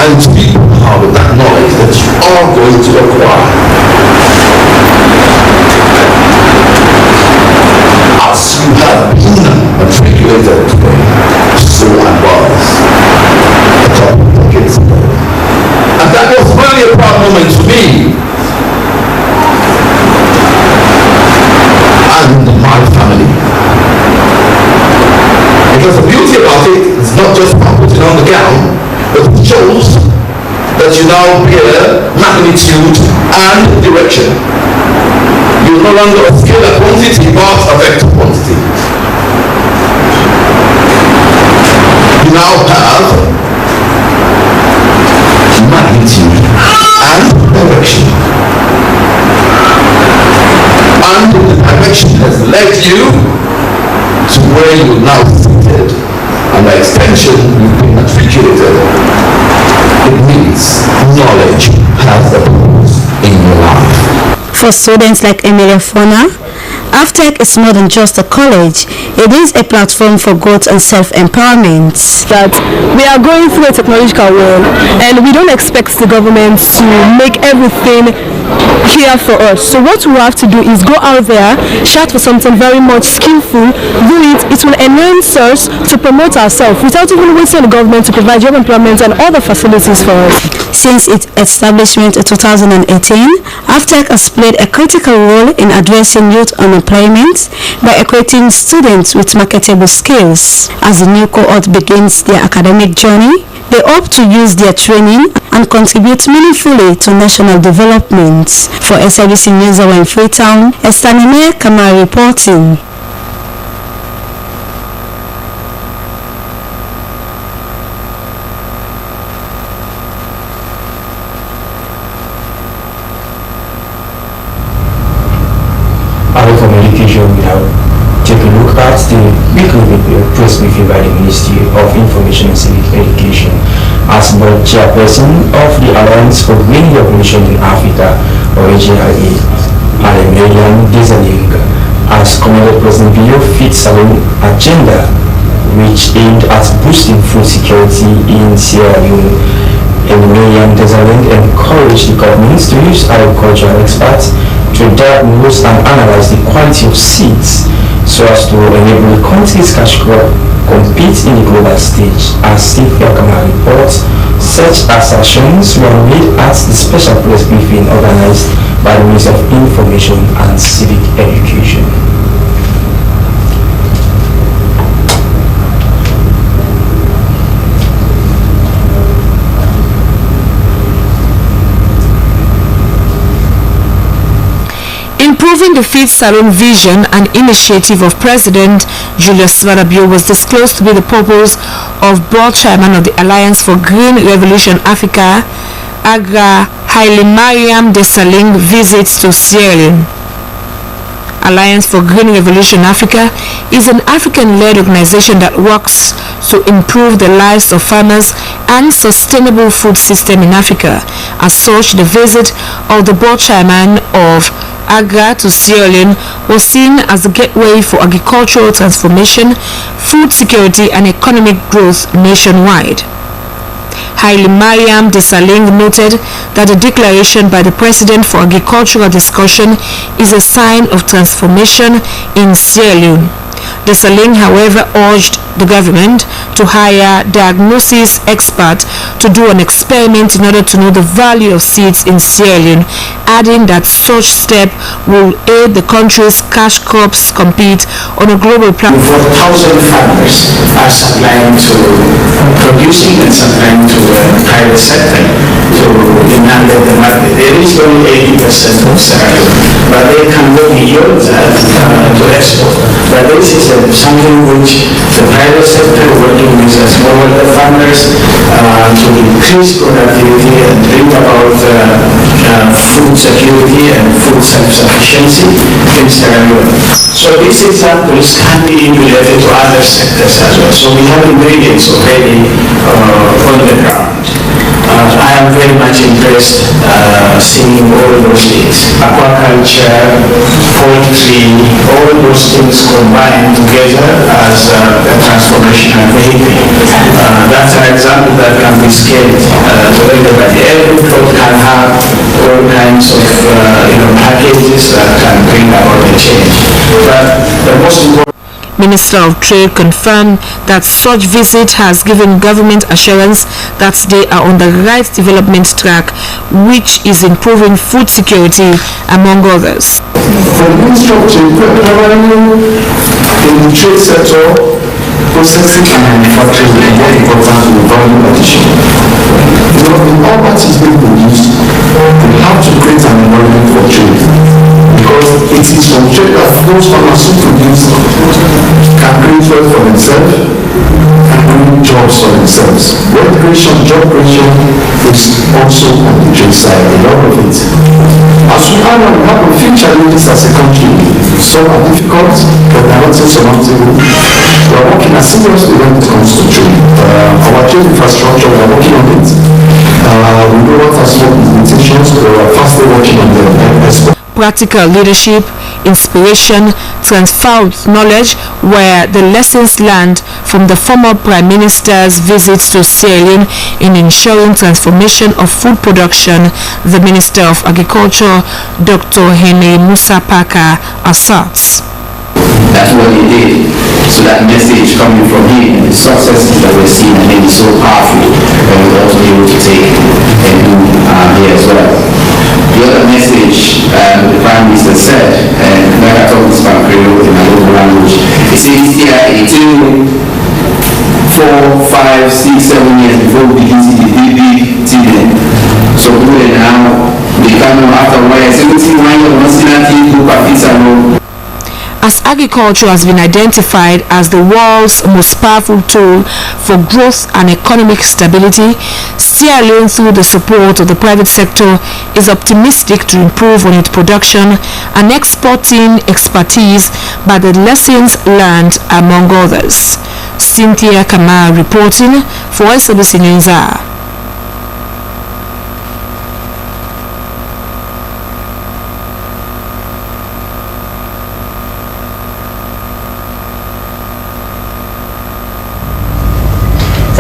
and to be proud of that knowledge that you are going to acquire. As you have been matriculated today, so I was a couple of decades ago. And that was really a proud moment to me and my family. Because the beauty about it is not just putting on the gown, but it shows that you now bear magnitude and direction. You no longer scale a quantity but affect quantity. You now have magnitude and direction. And the direction has led you to where you're now seated, and by extension you've been matriculated. It means knowledge has a purpose in your life. For students like Emilia Fona, HAVTECH is more than just a college. It is a platform for growth and self-empowerment. That we are going through a technological world, and we don't expect the government to make everything here for us. So what we have to do is go out there, shout for something very much skillful, do it. It will enhance us to promote ourselves without even waiting on the government to provide job employment and other facilities for us. Since its establishment in 2018, HAVTECH has played a critical role in addressing youth unemployment by equipping students with marketable skills. As the new cohort begins their academic journey, they hope to use their training and contribute meaningfully to national development. For Slbc News in Freetown, Kenema Kamara reporting. From education, we now take a look at the weekly press briefing by the Ministry of Information and Civic Education. As board chairperson of the Alliance for Green Revolution in Africa, originally Alemelian Desalegn, has commended President Bio Fit Salon agenda, which aimed at boosting food security in Sierra Leone. Alemelian Desalegn encouraged the government to use agricultural experts to diagnose and analyze the quality of seeds so as to enable the country's cash crop compete in the global stage. As Steve Yakama reports, such assertions were made at the special press briefing organized by the Ministry of Information and Civic Education. Improving the Feed Salon vision and initiative of President Julius Maada was disclosed to be the purpose of board chairman of the Alliance for Green Revolution Africa, Agra Hailemariam Desalegn visits to Sierra Leone. Alliance for Green Revolution Africa is an African-led organization that works to improve the lives of farmers and sustainable food system in Africa. As such, the visit of the board chairman of AGRA to Sierra Leone was seen as a gateway for agricultural transformation, food security and economic growth nationwide. Haile Mariam Desalegn noted that the declaration by the President for agricultural discussion is a sign of transformation in Sierra Leone. Desalegn, however, urged the government to hire diagnosis experts to do an experiment in order to know the value of seeds in Sierra Leone, adding that such step will aid the country's cash crops compete on a global platform. 4,000 farmers are supplying to producing and supplying to the private sector to inundate the market. They reach only 80% of Sierra Leone, but they can go beyond that to export. But this is something which the private sector working with smallholder farmers to increase productivity and bring about food security and food self-sufficiency in Sierra Leone. So this is which can be related to other sectors as well. So we have ingredients already on the ground. I am very much impressed seeing all those things. Aquaculture, poultry, all those things combined together as a transformational vehicle. That's an example that can be scaled to everybody. Every plot can have all kinds of packages that can bring about a change. But the most important Minister of Trade confirmed that such visit has given government assurance that they are on the right development track, which is improving food security, among others. For the Ministry of Trade, in the trade sector, processing and manufacturing is very important to the value addition. In all that is being produced, we have to create an environment for trade. Because it is from trade that those farmers who produce can create wealth for themselves and bring jobs for themselves. Wealth creation, job creation is also on the trade side, a lot of it. As we are now, we have a few challenges as a country. Some are difficult, but they are not insurmountable. We are working as seriously when it comes to trade. Our trade infrastructure, we are working on it. We know what has some limitations, but we are fastly working on them. Practical leadership, inspiration, transfer of knowledge were the lessons learned from the former Prime Minister's visits to Sierra Leone in ensuring transformation of food production, the Minister of Agriculture, Dr. Hene Musa Parker, asserts. That's what he did. So that message coming from him and the successes that we're seeing, I think is so powerful that we'll also be able to take and do here as well. The other message the Prime Minister said, and like I talked about Creole in my local language, he said here it took 4, 5, 6, 7 years before we begin to see the big TV. So we now become after a while, 71 years, as agriculture has been identified as the world's most powerful tool for growth and economic stability, Sierra Leone, through the support of the private sector, is optimistic to improve on its production and exporting expertise by the lessons learned, among others. Cynthia Kamara reporting for Slbc News.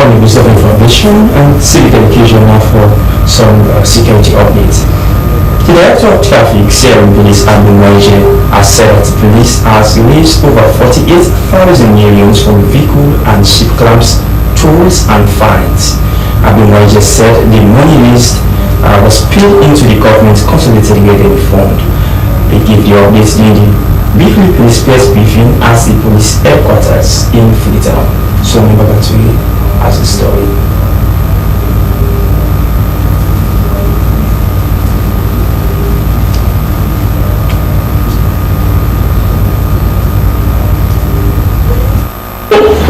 From the Minister of Information and Civic Education now for some security updates. The Director of Traffic, Sierra Leone Police, has said that the police has released over 48,000 millions from vehicle and ship clamps, tolls and fines. Abdulwaje said the money released was paid into the government's consolidated revenue fund. They give the updates during the weekly police press briefing at the police headquarters in Freetown. So Bagatui as a story.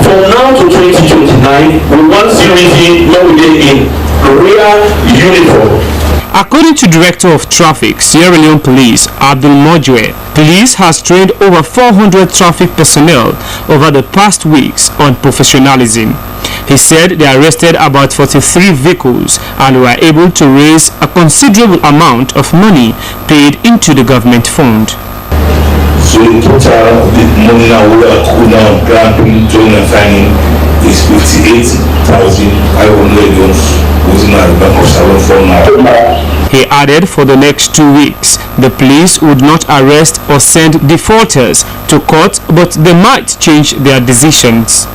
From now to 2029, we want security in real uniform. According to Director of Traffic, Sierra Leone Police, Abdul Mojwe, police has trained over 400 traffic personnel over the past weeks on professionalism. He said they arrested about 43 vehicles and were able to raise a considerable amount of money paid into the government fund. So in total, the money now we are now granting joint and signing is 58,500 within our bank of Salon for now. He added for the next 2 weeks, the police would not arrest or send defaulters to court, but they might change their decisions.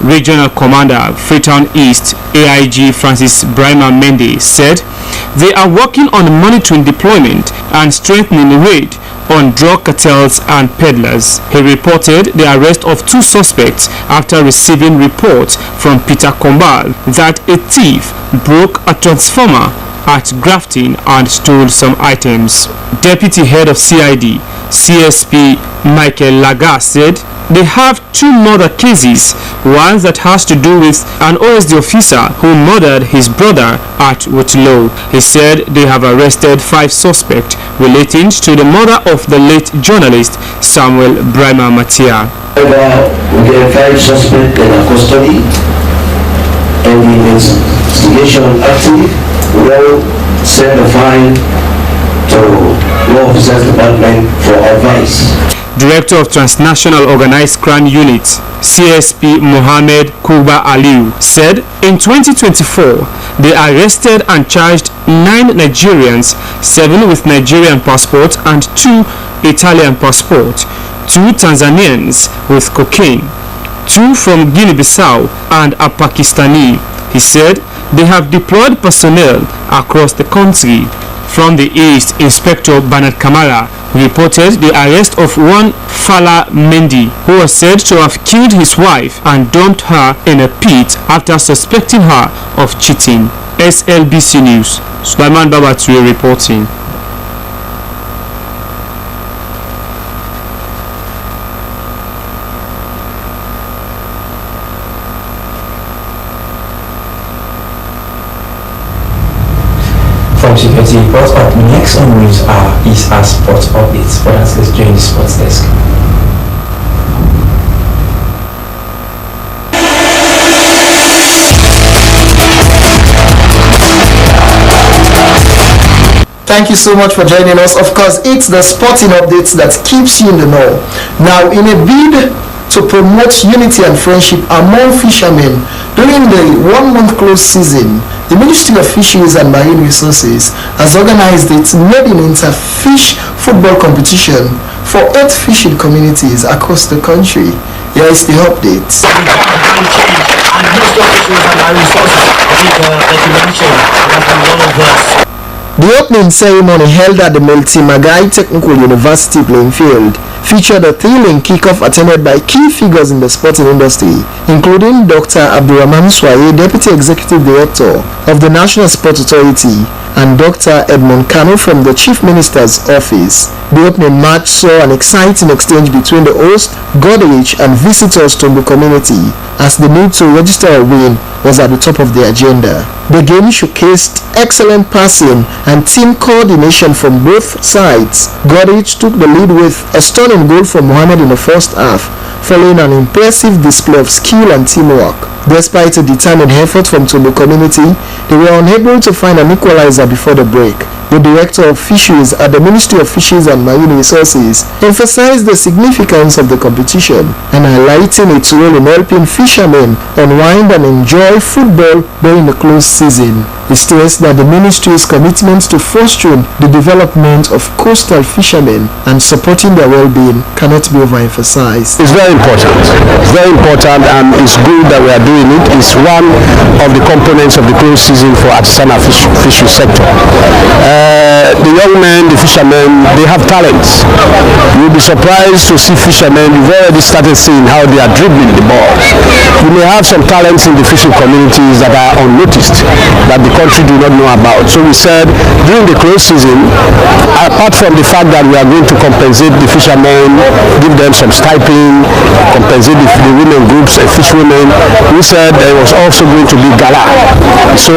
Regional Commander, Freetown East, AIG Francis Brima Mende, said they are working on monitoring deployment and strengthening the raid on drug cartels and peddlers. He reported the arrest of 2 suspects after receiving reports from Peter Kombal that a thief broke a transformer at Grafton and stole some items. Deputy Head of CID, CSP Michael Laga, said they have 2 murder cases, one that has to do with an OSD officer who murdered his brother at Waterloo. He said they have arrested 5 suspects relating to the murder of the late journalist Samuel Brima Matia. We get 5 suspects in our custody and the investigation active. We will send a file to Law Officers Department for advice. Director of Transnational Organized Crime Unit, CSP Mohammed Kuba Aliu, said in 2024 they arrested and charged 9 Nigerians, 7 with Nigerian passports and 2 Italian passports, 2 Tanzanians with cocaine, 2 from Guinea-Bissau and a Pakistani. He said they have deployed personnel across the country. From the east, Inspector Bernard Kamara reported the arrest of one Fala Mendy, who was said to have killed his wife and dumped her in a pit after suspecting her of cheating. SLBC News, Sulaiman Babatue reporting. From Security Report, up next on news is our sports updates. But let's join the sports desk. Thank you so much for joining us. Of course, it's the sporting updates that keeps you in the know. Now, in a bid to promote unity and friendship among fishermen during the 1-month close season, the Ministry of Fisheries and Marine Resources has organized its maiden inter-fish football competition for 8 fishing communities across the country. Here is the update. The opening ceremony held at the Multi-Magai Technical University playing field featured a thrilling kickoff attended by key figures in the sporting industry, including Dr. Abdurrahman Swaye, Deputy Executive Director of the National Sport Authority, and Dr. Edmond Kano from the Chief Minister's Office. The opening match saw an exciting exchange between the host, Godrich, and visitors to the community, as the need to register a win was at the top of the agenda. The game showcased excellent passing and team coordination from both sides. Godrich took the lead with a stunning goal from Mohammed in the first half, following an impressive display of skill and teamwork. Despite a determined effort from Tondo community, they were unable to find an equalizer before the break. The Director of Fisheries at the Ministry of Fisheries and Marine Resources emphasized the significance of the competition and highlighting its role in helping fishermen unwind and enjoy football during the close season. He stressed that the ministry's commitment to fostering the development of coastal fishermen and supporting their well-being cannot be overemphasized. It's very important. Very important, and it's good that we are doing it. It's one of the components of the close season for artisanal fishery sector. The young men, the fishermen, they have talents. You'll be surprised to see fishermen. You've already started seeing how they are dribbling the ball. You may have some talents in the fishing communities that are unnoticed, that the country do not know about. So we said during the close season, apart from the fact that we are going to compensate the fishermen, give them some stipend, compensate the women groups, fish women, we said there was also going to be gala. So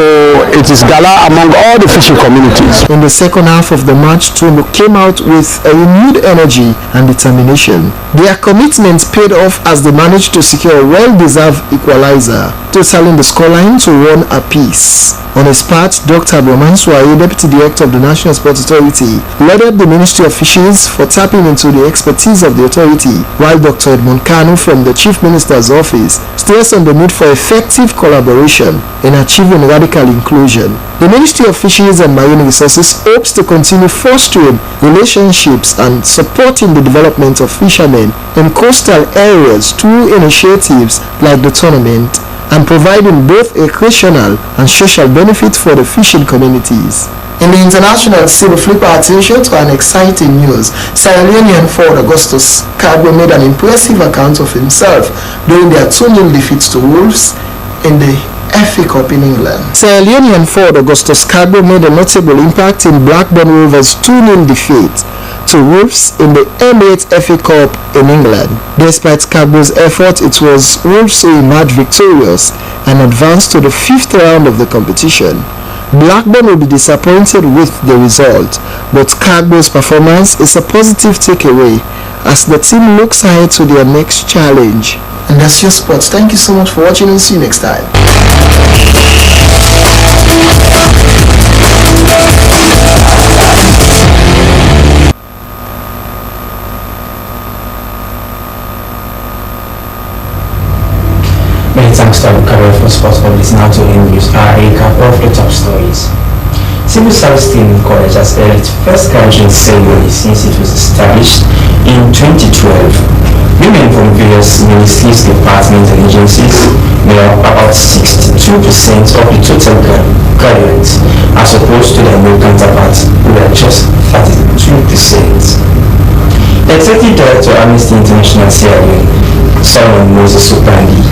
it is gala among all the fishing communities. In the second half of the match, Tondo came out with a renewed energy and determination. Their commitment paid off as they managed to secure a well-deserved equalizer to totaling the scoreline to 1 apiece. On his part, Dr. Abdurrahman Suwaye, Deputy Director of the National Sports Authority, lauded the Ministry of Fisheries for tapping into the expertise of the authority, while Dr. Edmund Kanu from the Chief Minister's office stressed on the need for effective collaboration in achieving radical inclusion. The Ministry of Fisheries and Marine Resources hopes to continue fostering relationships and supporting the development of fishermen in coastal areas through initiatives like the tournament, and providing both recreational and social benefit for the fishing communities. In the international scene, we flip our attention to an exciting news. Sierra Leonean forward Augustus Cargo made an impressive account of himself during their 2-0 defeat to Wolves in the FA Cup in England. Sierra Leonean forward Augustus Cargo made a notable impact in Blackburn Rovers' 2-0 defeat to Wolves in the Emirates FA Cup in England. Despite Cargo's effort, it was Wolves who emerged victorious and advanced to the 5th round of the competition. Blackburn will be disappointed with the result, but Cargo's performance is a positive takeaway as the team looks ahead to their next challenge. And that's your sports. Thank you so much for watching and see you next time. Many thanks to our career for sports public. Now to English, a recap of the top stories. Civil Service Training College has held its first graduation ceremony since it was established in 2012. Women from various ministries, departments and agencies made up about 62% of the total graduates, as opposed to their male counterparts who were just 32%. The Executive Director of Amnesty International Sierra Leone, Solomon Moses Opandi,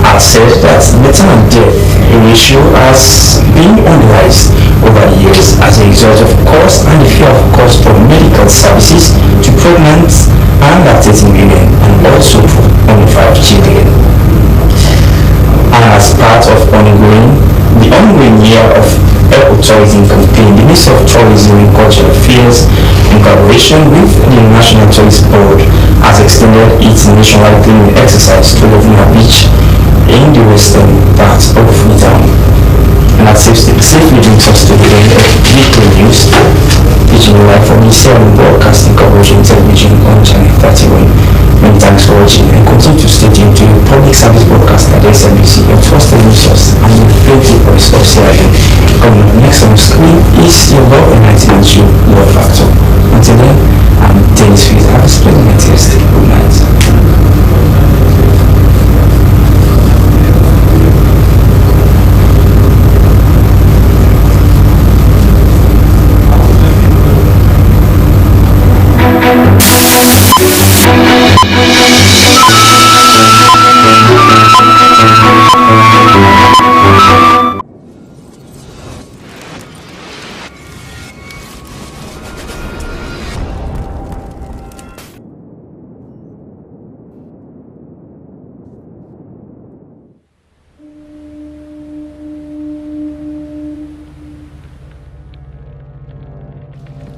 has said that maternal death ratio has been on the rise over the years as a result of cost and the fear of cost for medical services to pregnant and lactating women and also for undeveloped children. And as part of the ongoing year of eco-tourism campaign, the Ministry of Tourism and Cultural Affairs, in collaboration with the National Tourist Board, has extended its nationwide cleaning exercise to Levina Beach in the western part of Freetown. And that safely brings us to the end of weekly news, reaching you live from the Sierra Leone Broadcasting Corporation television on Channel 31. Many thanks for watching and continue to stay tuned to your public service broadcaster at Slbc, your trusted resource and your favorite voice of Sierra Leone. Coming up next on the screen is your love enlightenment show, Love Factor. Until then, I'm Dennis Field. Have a splendid night. Good night.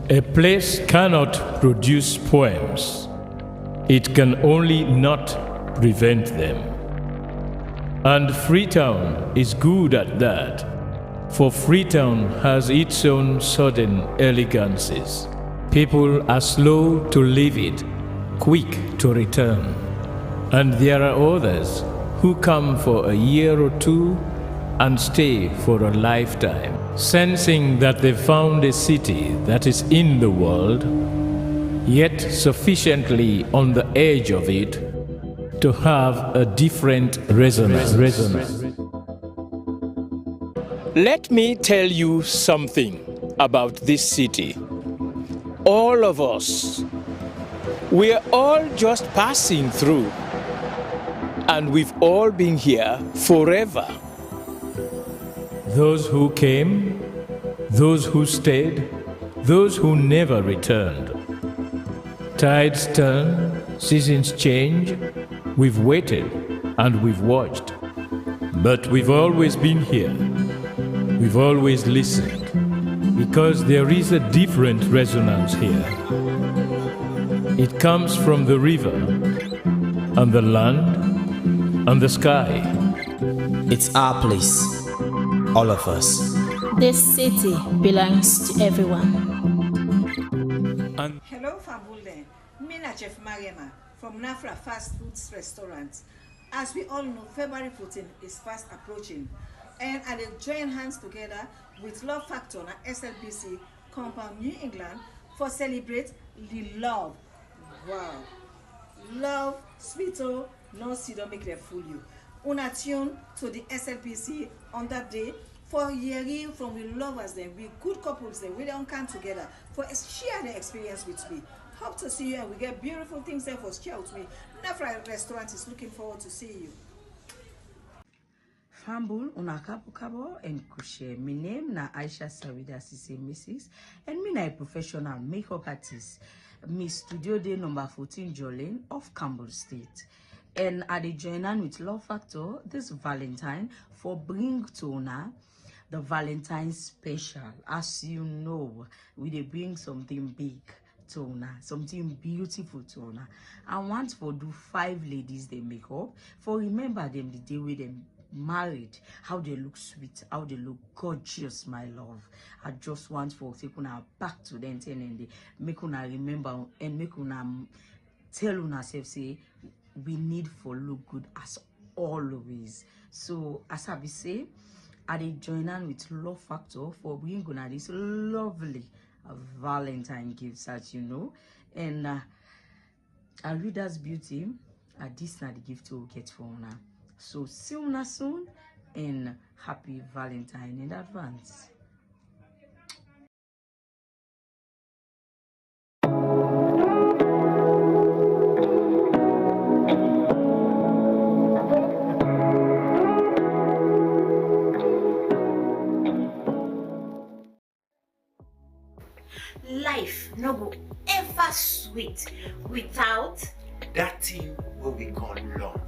A place cannot produce poems. It can only not prevent them. And Freetown is good at that, for Freetown has its own sudden elegances. People are slow to leave it, quick to return. And there are others who come for a year or two and stay for a lifetime, sensing that they found a city that is in the world, yet sufficiently on the edge of it to have a different resonance. Let me tell you something about this city. All of us, we're all just passing through, and we've all been here forever. Those who came, those who stayed, those who never returned. Tides turn, seasons change, we've waited and we've watched. But we've always been here, we've always listened, because there is a different resonance here. It comes from the river, and the land, and the sky. It's our place, all of us. This city belongs to everyone. Hello, Fabule. Mina Chef Mariema from Nafra Fast Foods Restaurant. As we all know, February 14 is fast approaching, and I will join hands together with Love Factor and SLBC Compound New England for celebrate the love. Wow. Love, sweeto, no see don't make them fool you. Una tune to the SLBC on that day for hearing from the lovers then, we good couples then, we don't come together for share the experience with me. Hope to see you and we get beautiful things there for share with me. Nafra Restaurant is looking forward to see you. Fambul unakapu kabo and kushe. My name na Aisha Sawida Sise Mrs. and me na a professional makeup artist. Me studio day number 14 Jolene of Campbell State. And I dey join on with Love Factor this Valentine for bring to una the Valentine special. As you know, we dey bring something big to una, something beautiful to una. I want for do 5 ladies they make up for remember them the day with them married, how they look sweet, how they look gorgeous, my love. I just want for take una back to them and they make una remember and make una tell una self say we need for look good as always. So as I be say, I dey join on with Love Factor for bringing on this lovely Valentine gifts, as you know, and I read as beauty. This not the gift to get for una. So see you soon and happy Valentine in advance. Life no go ever sweet without that thing what we call love.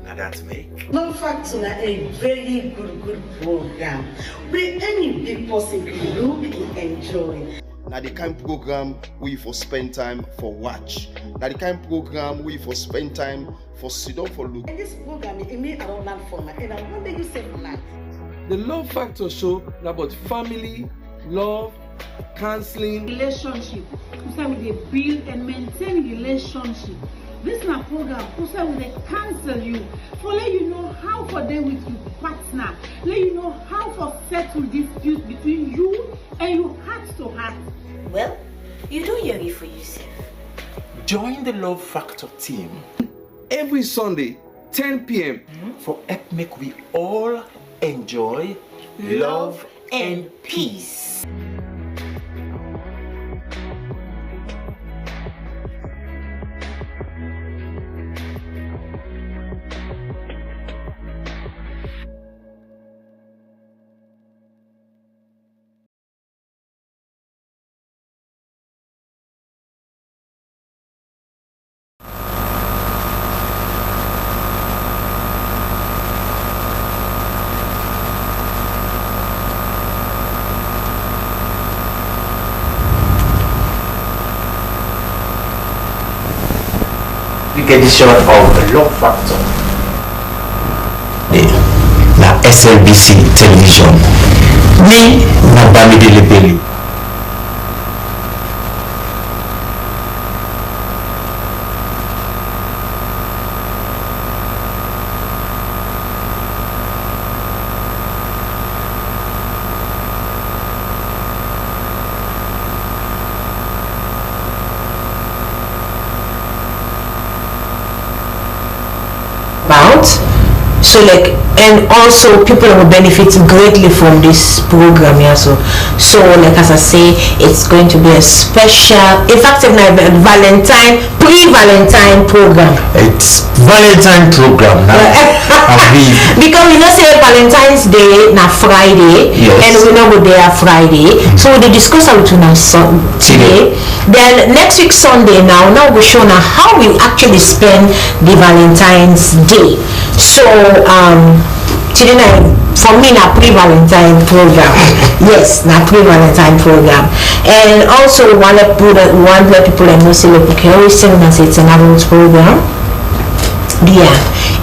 Now that make Love Factor a very good program where any big person can look and enjoy. Now the kind program we for spend time for watch. Now the kind program we for spend time for sit down for look. And this program it may around land for and I wonder you say for life. The Love Factor show is about family, love, counseling, relationship. We say we build and maintain relationship. This is a program we say we counsel you for let you know how for them with your partner, let you know how for settle disputes between you and your heart to heart. Well, you don't hear it for yourself. Join the Love Factor team every Sunday 10 p.m. for help make we all enjoy love and peace. Edition of the Love Factor. Na SLBC Television. Me na Bamidele Belly. So like, and also people will benefit greatly from this program here. So like as I say, it's going to be a special, effective Valentine, pre-Valentine program. It's Valentine program now. Because we know say Valentine's Day na Friday, yes. And we know go there Friday. So they discuss how to now today. Then next week Sunday now we show now how we actually spend the Valentine's Day. So today for me na pre-Valentine program. Yes, na pre-Valentine program. And also one let people know say look, okay, always tell us it's an adult program. Yeah,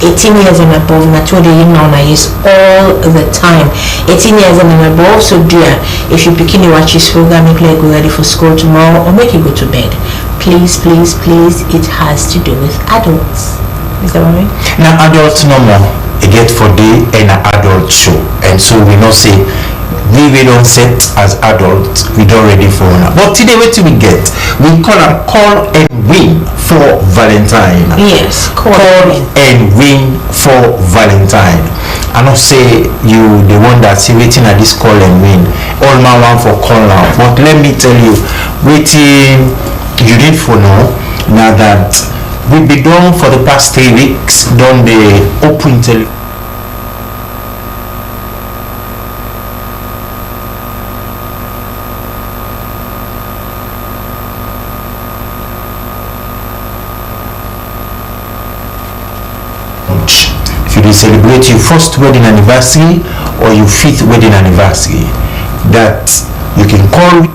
18 years and above, not what they now is all the time. 18 years and above, so dear, if you begin to watch this program, make like go ready for school tomorrow or make you go to bed. Please, please, please, it has to do with adults. Is that right? Now, adults no more. A get for day and an adult show. And so we not say we don't set as adults, we don't ready for now. But today what do we get? We call and win for Valentine. Yes, call and win for Valentine. I not say you the one that say waiting at this call and win. All my one for call now. But let me tell you, waiting you need for now that we've been done for the past 3 weeks, done the open if you celebrate your first wedding anniversary or your 5th wedding anniversary, that you can call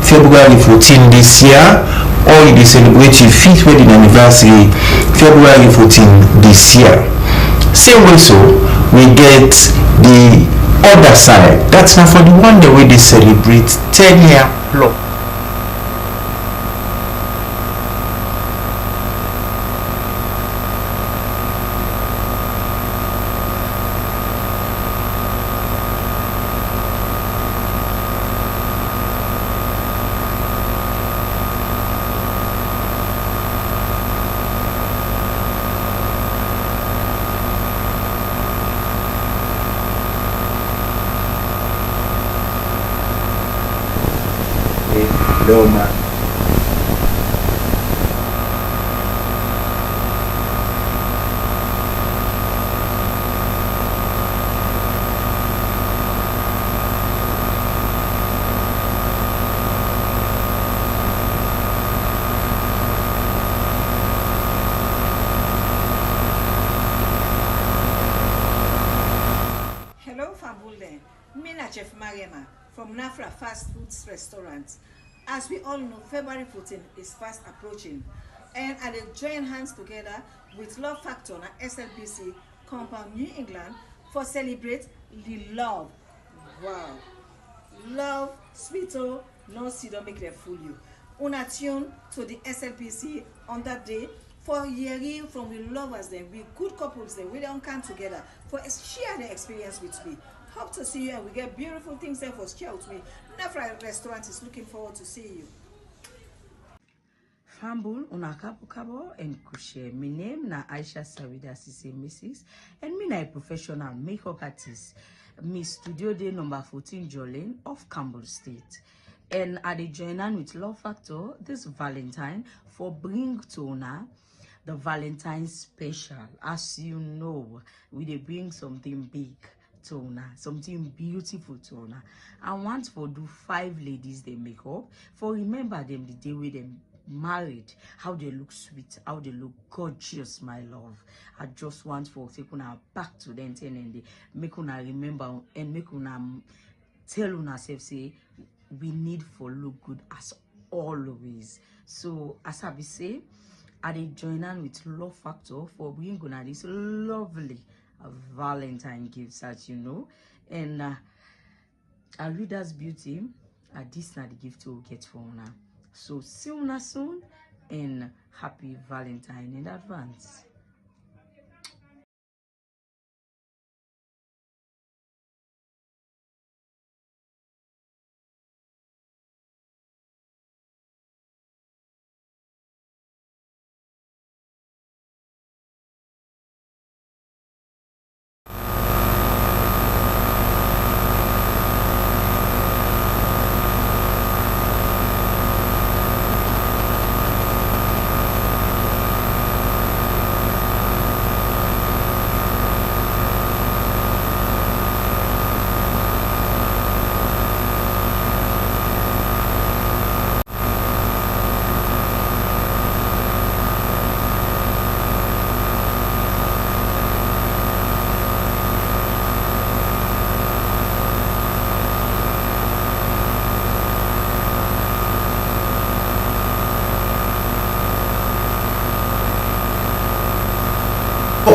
February 14 this year, or you celebrate your 5th wedding anniversary February 14 this year. Same way, so we get the other side. That's not for the one the way they celebrate 10-year plus. Loma. Hello, Fambule. Mina Chef Mariema from Nafra Fast Foods Restaurant. As we all know, February 14 is fast approaching, and I will join hands together with Love Factor and SLBC Compound New England for celebrate the love. Wow. Love, sweeto, no see don't make them fool you. Una tune to the SLBC on that day for hearing from the lovers then, we good couples then, we don't come together for share the experience with me. Hope to see you and we get beautiful things there for share with me. Nafra Restaurant is looking forward to see you. Fambul unakapu kabo and kushe. My name na Aisha Sawida Mrs. and me na a professional makeup artist. Me studio day number 14 Jolene of Campbell State. And I join on with Love Factor this Valentine for bring to una the Valentine special. As you know, we dey bring something big to una, something beautiful to una. I want for do 5 ladies they make up for remember them the day with them married, how they look sweet, how they look gorgeous, my love. I just want for take una back to them and they make una remember and make una tell una self say we need for look good as always. So as I be say, I dey join on with Love Factor for bringing on this lovely Valentine gifts, as you know, and our readers beauty this not the gift we'll get for now. So see you soon and happy Valentine in advance.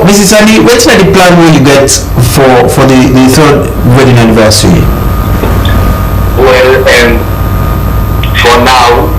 Mrs. Sandy, what's the plan will you get for the third wedding anniversary? Well, for now,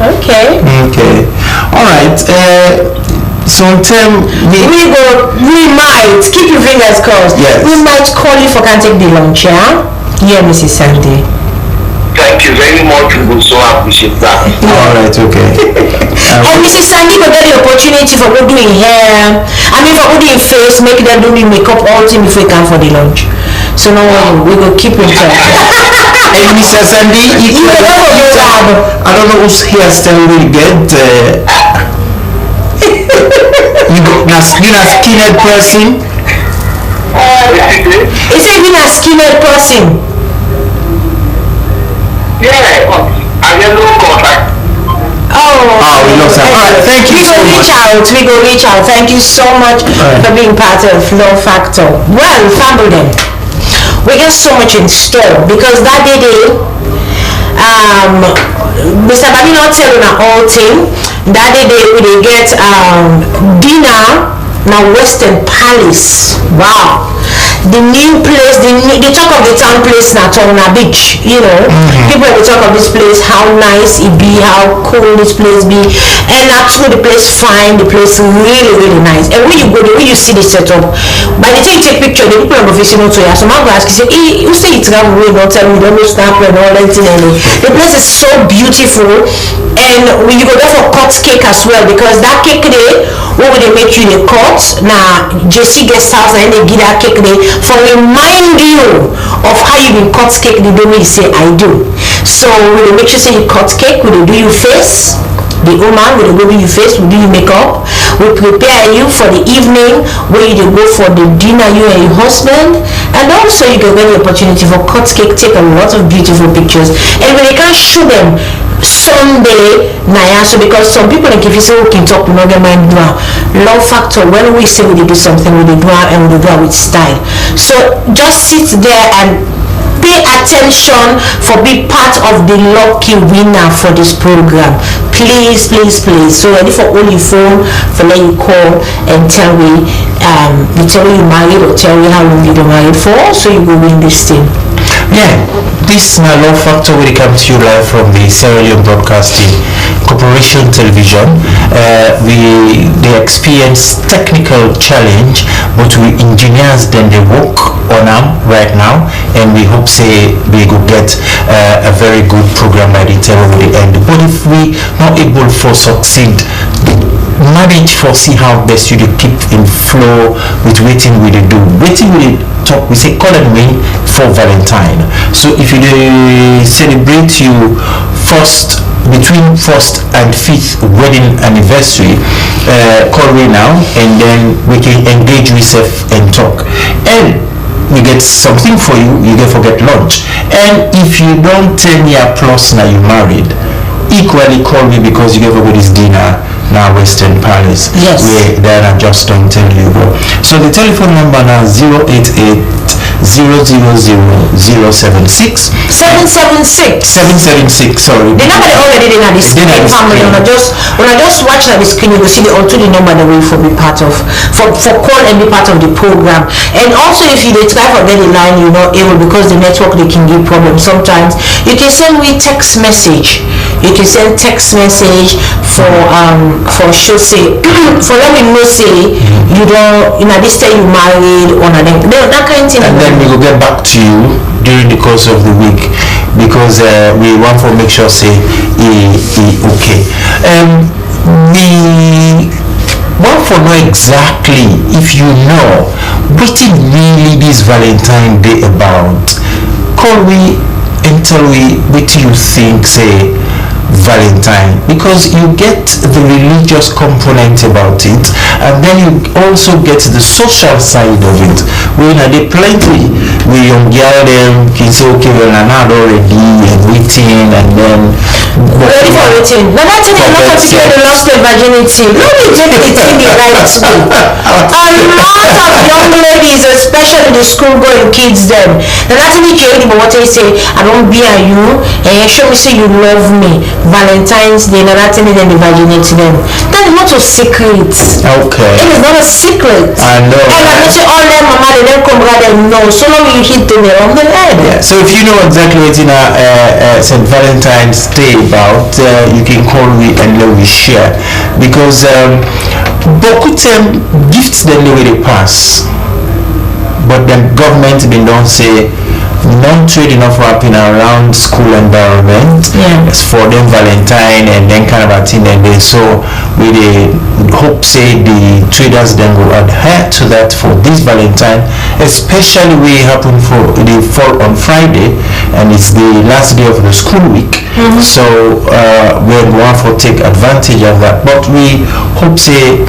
Okay. All right. So we might keep your fingers crossed. Yes. We might call you for can take the lunch, yeah? Yeah, Mrs. Sandy. thank you very much. We will so appreciate that. All right. Okay. And Mrs. Sandy will get the opportunity for go doing hair. I mean, for go doing face, make them do the makeup, all thing if we can for the lunch. So no worry, we will keep in touch. And Mr. Sandy, I don't know whose hairstyle will get. You're a skinhead person. Is it even a skinhead person? Yeah, I get no contact. We lost that. All right, thank you so much. We go reach out. Thank you so much for being part of Flow Factor. Well, family then. We get so much in store because that day, Mr. Bobby not telling our whole team. That day we get dinner now Western Palace. Wow. The new place, the talk of the town place now Tonga Beach, you know. People will talk of this place, how nice it be, how cool this place be. And actually the place fine, the place really, really nice. And when you go there, when you see the setup, by the time you take picture, the people are professional to you. So my guys can say, hey, you say it's not real, don't tell me, don't know snap and all that thing. The place is so beautiful. And when you go there for cut cake as well, because that cake there, what will they make you the cut? Now, JC Guest House and they give that cake there for remind you of how you been cut cake the day you say I do. So we will make sure say you cut cake, we will do your face. The woman will go do your face, will do your makeup. We prepare you for the evening where you go for the dinner, you and your husband. And also you can get the opportunity for cut cake, take a lot of beautiful pictures. And when you can show them Sunday, so because some people like if you say okay talk we not get mind do love factor when we say we do something we do and we do with style. So just sit there and pay attention for be part of the lucky winner for this program. Please. So ready for all your phone for let you call and tell me you tell me you married or tell me how long you been married for, so you go win this thing. Yeah, this is my Love Factor when it comes to you live from the Sierra Leone Broadcasting Corporation television. They experience technical challenge, but we engineers then they work on them right now, and we hope say we will get a very good program by the time of the end. But if we not able for succeed, manage for see how best you keep in flow with waiting we do. Waiting we talk, we say call and win for Valentine. So if you celebrate you between 1st and 5th wedding anniversary, call me now and then we can engage yourself and talk. And we get something for you, you can forget lunch. And if you don't 10 year plus now you married, equally call me because you gave everybody's dinner now Western Palace. Yes. Where Diana just don't tell you. So the telephone number now 088 000-076 776. Sorry. The number they already did on the screen. Family. When I just watch on the screen, you will see the number that we for be part of for call and be part of the program. And also if you try for get the line, you're not able because the network they can give problems. Sometimes you can send me text message. You can send text message for sure say for let me know say you don't this time you married or that kind of thing. And then we will get back to you during the course of the week because we want to make sure say okay. We want to know exactly if you know what it really this Valentine Day about. Call we and tell we what you think say Valentine, because you get the religious component about it, and then you also get the social side of it. When they plenty, we young girl them can say, okay, well, I'm not already and waiting, and then ready for waiting. Now that's it, not particularly lost their virginity. Let me take it in the right way. A lot of young ladies, especially the school-going kids, them. Now that's it, but what they say, I don't be a you, and show me say you love me. Valentine's Day, now that's it, then the virginity them. That is not a secret. Okay. It is not a secret. I know. And I don't say all them mama, they don't come rather no. So long you hit them on the head. Yeah. So if you know exactly what St. Valentine's Day about, you can call me and let me share, because but gifts them the way they pass, but the government been don't say non-trade enough wrapping around school environment. It's for them Valentine and then kind of a thing, and then so we hope say the traders then will adhere to that for this Valentine, especially we happen for the fall on Friday and it's the last day of the school week. So we want to take advantage of that, but we hope say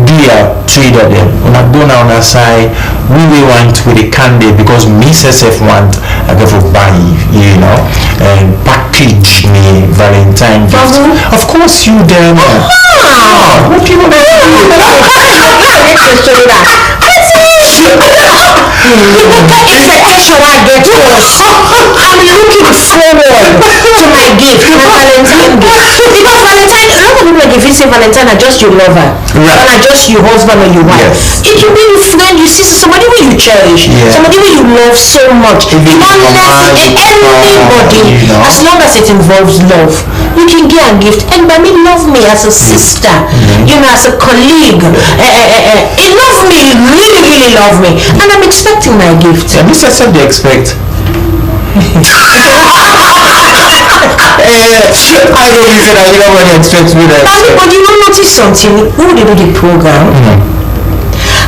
dear trader them on a go on our side, we want with the candy, because me SF want I go for buy, you know, and package me Valentine gift. Of course you them. What do you want to do? I'm looking forward to my gift, my Valentine gift. Because Valentine, a lot of people if you say Valentine are just your lover, and are just your husband or your wife. It will be your friend, you see somebody who you cherish, somebody who you love so much. You don't let anybody, as long as it involves love, you can give a gift. And by me, love me as a sister, you know, as a colleague. He love me, really, really love me, and I'm expecting my gift. Yeah, Mr. Seb, they expect. I don't listen, I don't want to expect me that. But you don't notice something, who they do the program?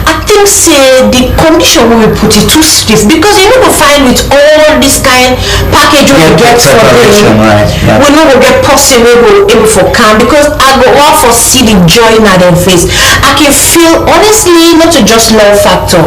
I think say the condition we will put it too stiff, because you know we find with all this kind package we get for them, we know we get person we will able for calm, because I go out for see the joy in their face. I can feel honestly not to just love factor.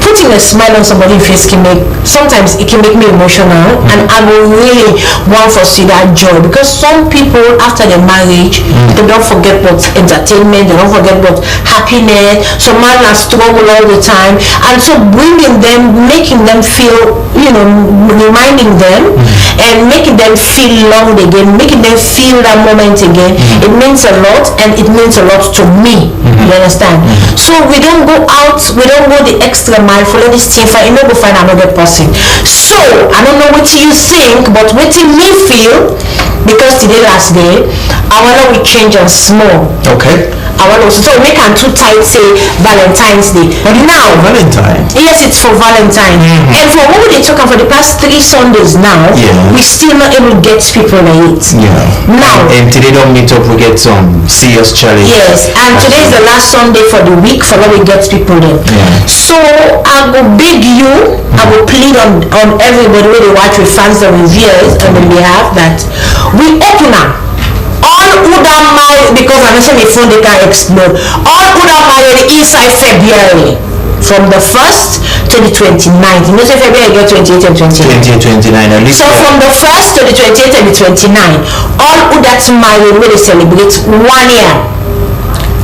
Putting a smile on somebody's face can make, sometimes it can make me emotional, and I will really want to see that joy, because some people after their marriage they don't forget what entertainment, they don't forget what happiness. Some man are struggle all the time, and so bringing them, making them feel, you know, reminding them and making them feel loved again, making them feel that moment again, it means a lot, and it means a lot to me. You understand? So we don't go out, we don't go the extra mile for this thing, for you know go find another person. So I don't know what you think, but what me feel, because today last day I wanna we change on small. Okay. I want also, so we can too tight say Valentine's Day. But now Valentine. Yes, it's for Valentine. And for what we talking for the past 3 Sundays now, we still not able to get people like it. Now and today don't meet up, we get some serious challenge. Yes, and today is the last Sunday for the week for what we get people there. So I will beg you, I will plead on everybody where they watch with fans and reviewers on the behalf that we open up all who don't marry, because I'm saying the phone they can explode. All who don't marry inside February, from the 1st to the 29th. You know, say February get 28 and 29. 28, 29. At least so from the 1st to the 28th and the 29th, all who that's married will celebrate 1 year,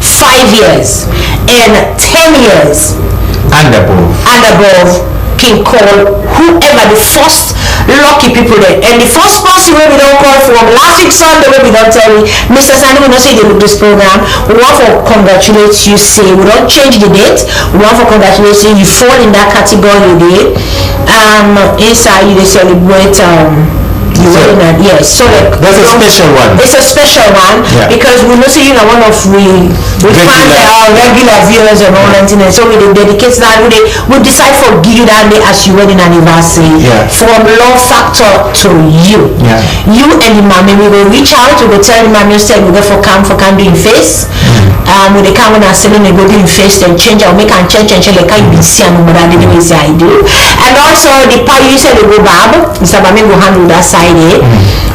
5 years, and 10 years. And above. Can call whoever the first lucky people there, and the first person where we don't call from last week Sunday where we don't tell me Mr. Sandy, we don't say they look this program, we want to congratulate you, say we don't change the date, we want to congratulate you, you fall in that category there. Inside you they celebrate yes, so that's a special one. It's a special one because we know you know one of we find our regular viewers and all that, and so we dedicate that we decide for give you that day as your wedding anniversary from love factor to you. You and the mommy, we will reach out, we will tell the mommy say we go for can doing face. When they come when I selling they go doing face, then change, I'll make and change like you be see and what I did say I do. And also the part you said the go Bab, Mr. Bami will handle that side here.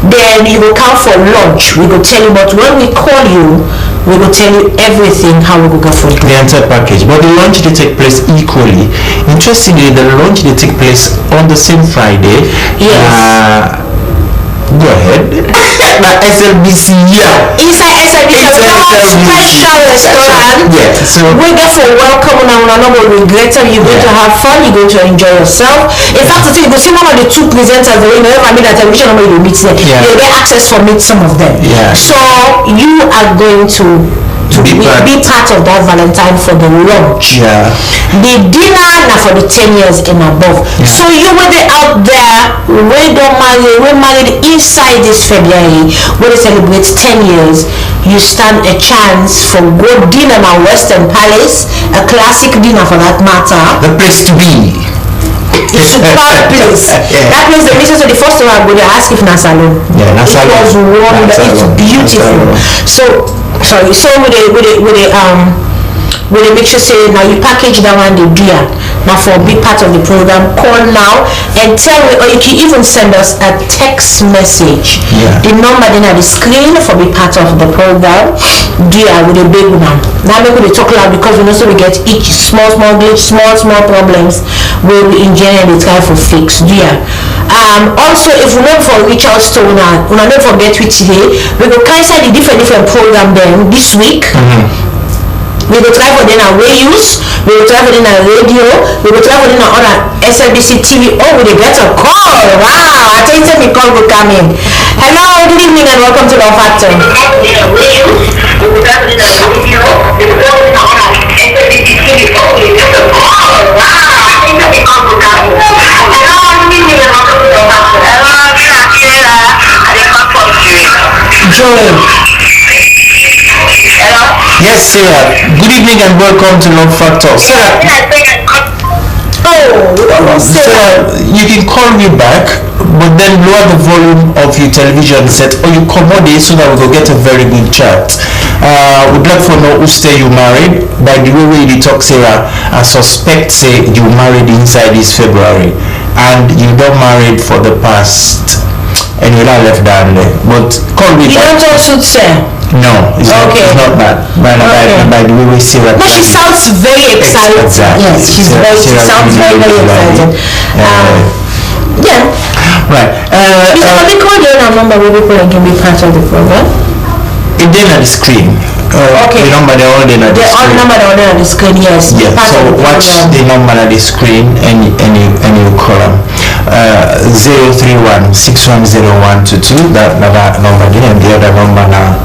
Then you will come for lunch. We will tell you, but when we call you, we will tell you everything how we will go for it. The entire package. But the launch they take place equally. Interestingly, the launch they take place on the same Friday. Yes. Go ahead. SLBC, yeah. Inside SLBC, special restaurant. Yeah. So we get for welcome and no more regret. You're going to have fun. You're going to enjoy yourself. In fact, you go see one of the two presenters. They will never meet at television. Or you meet them. Yeah. You get access for meet some of them. Yeah. So you are going to be part of that Valentine for the lunch. Yeah. The dinner now for the 10 years and above. Yeah. So you were out there, we married inside this February, we celebrate 10 years. You stand a chance for good dinner at Western Palace, a classic dinner for that matter. The place to be. Superb place. Yeah. That place, the mission. So the first time I'm going to ask if Nasalon. Yeah, Nasalon. It was wonderful. It's beautiful. So sorry. So with the make sure say now you package that one they do ya. Now for a big part of the program, call now and tell me, or you can even send us a text message. Yeah. The number then at the screen for be part of the program. Dear with a big one. Now we're going to talk loud because we know so we get each small glitch, small problems where we engineer the try for fix. Dear. Also if we not for reach out to una don't forget we today we go cancel the different program then this week. We will try for them on use. We will try for them on radio. We will try for them on Slbc TV. Oh, we get a call. Wow, I think me call will come in. Hello, good evening and welcome to Love Factor. Joy. Yes, Sarah. Good evening and welcome to Love Factor. Sarah. Sarah, you can call me back, but then lower the volume of your television set or you accommodate so that we will get a very good chat. Would like to know who stay you married. By the way you talk, Sarah, I suspect say you married inside this February and you don't married for the past and you're not left down there. But call me back. You don't also say. No, it's not that. By the way we see that. No, she sounds very excited. Exactly. Yes, she sounds very excited. Yeah. Right. Let me call you our number where people can be part of the program. It's then at the screen. The number they're already on the screen. The number they're already on the screen, yes. Yeah. So watch the number at the screen and you call them. 031-610122. That number there, and the other number now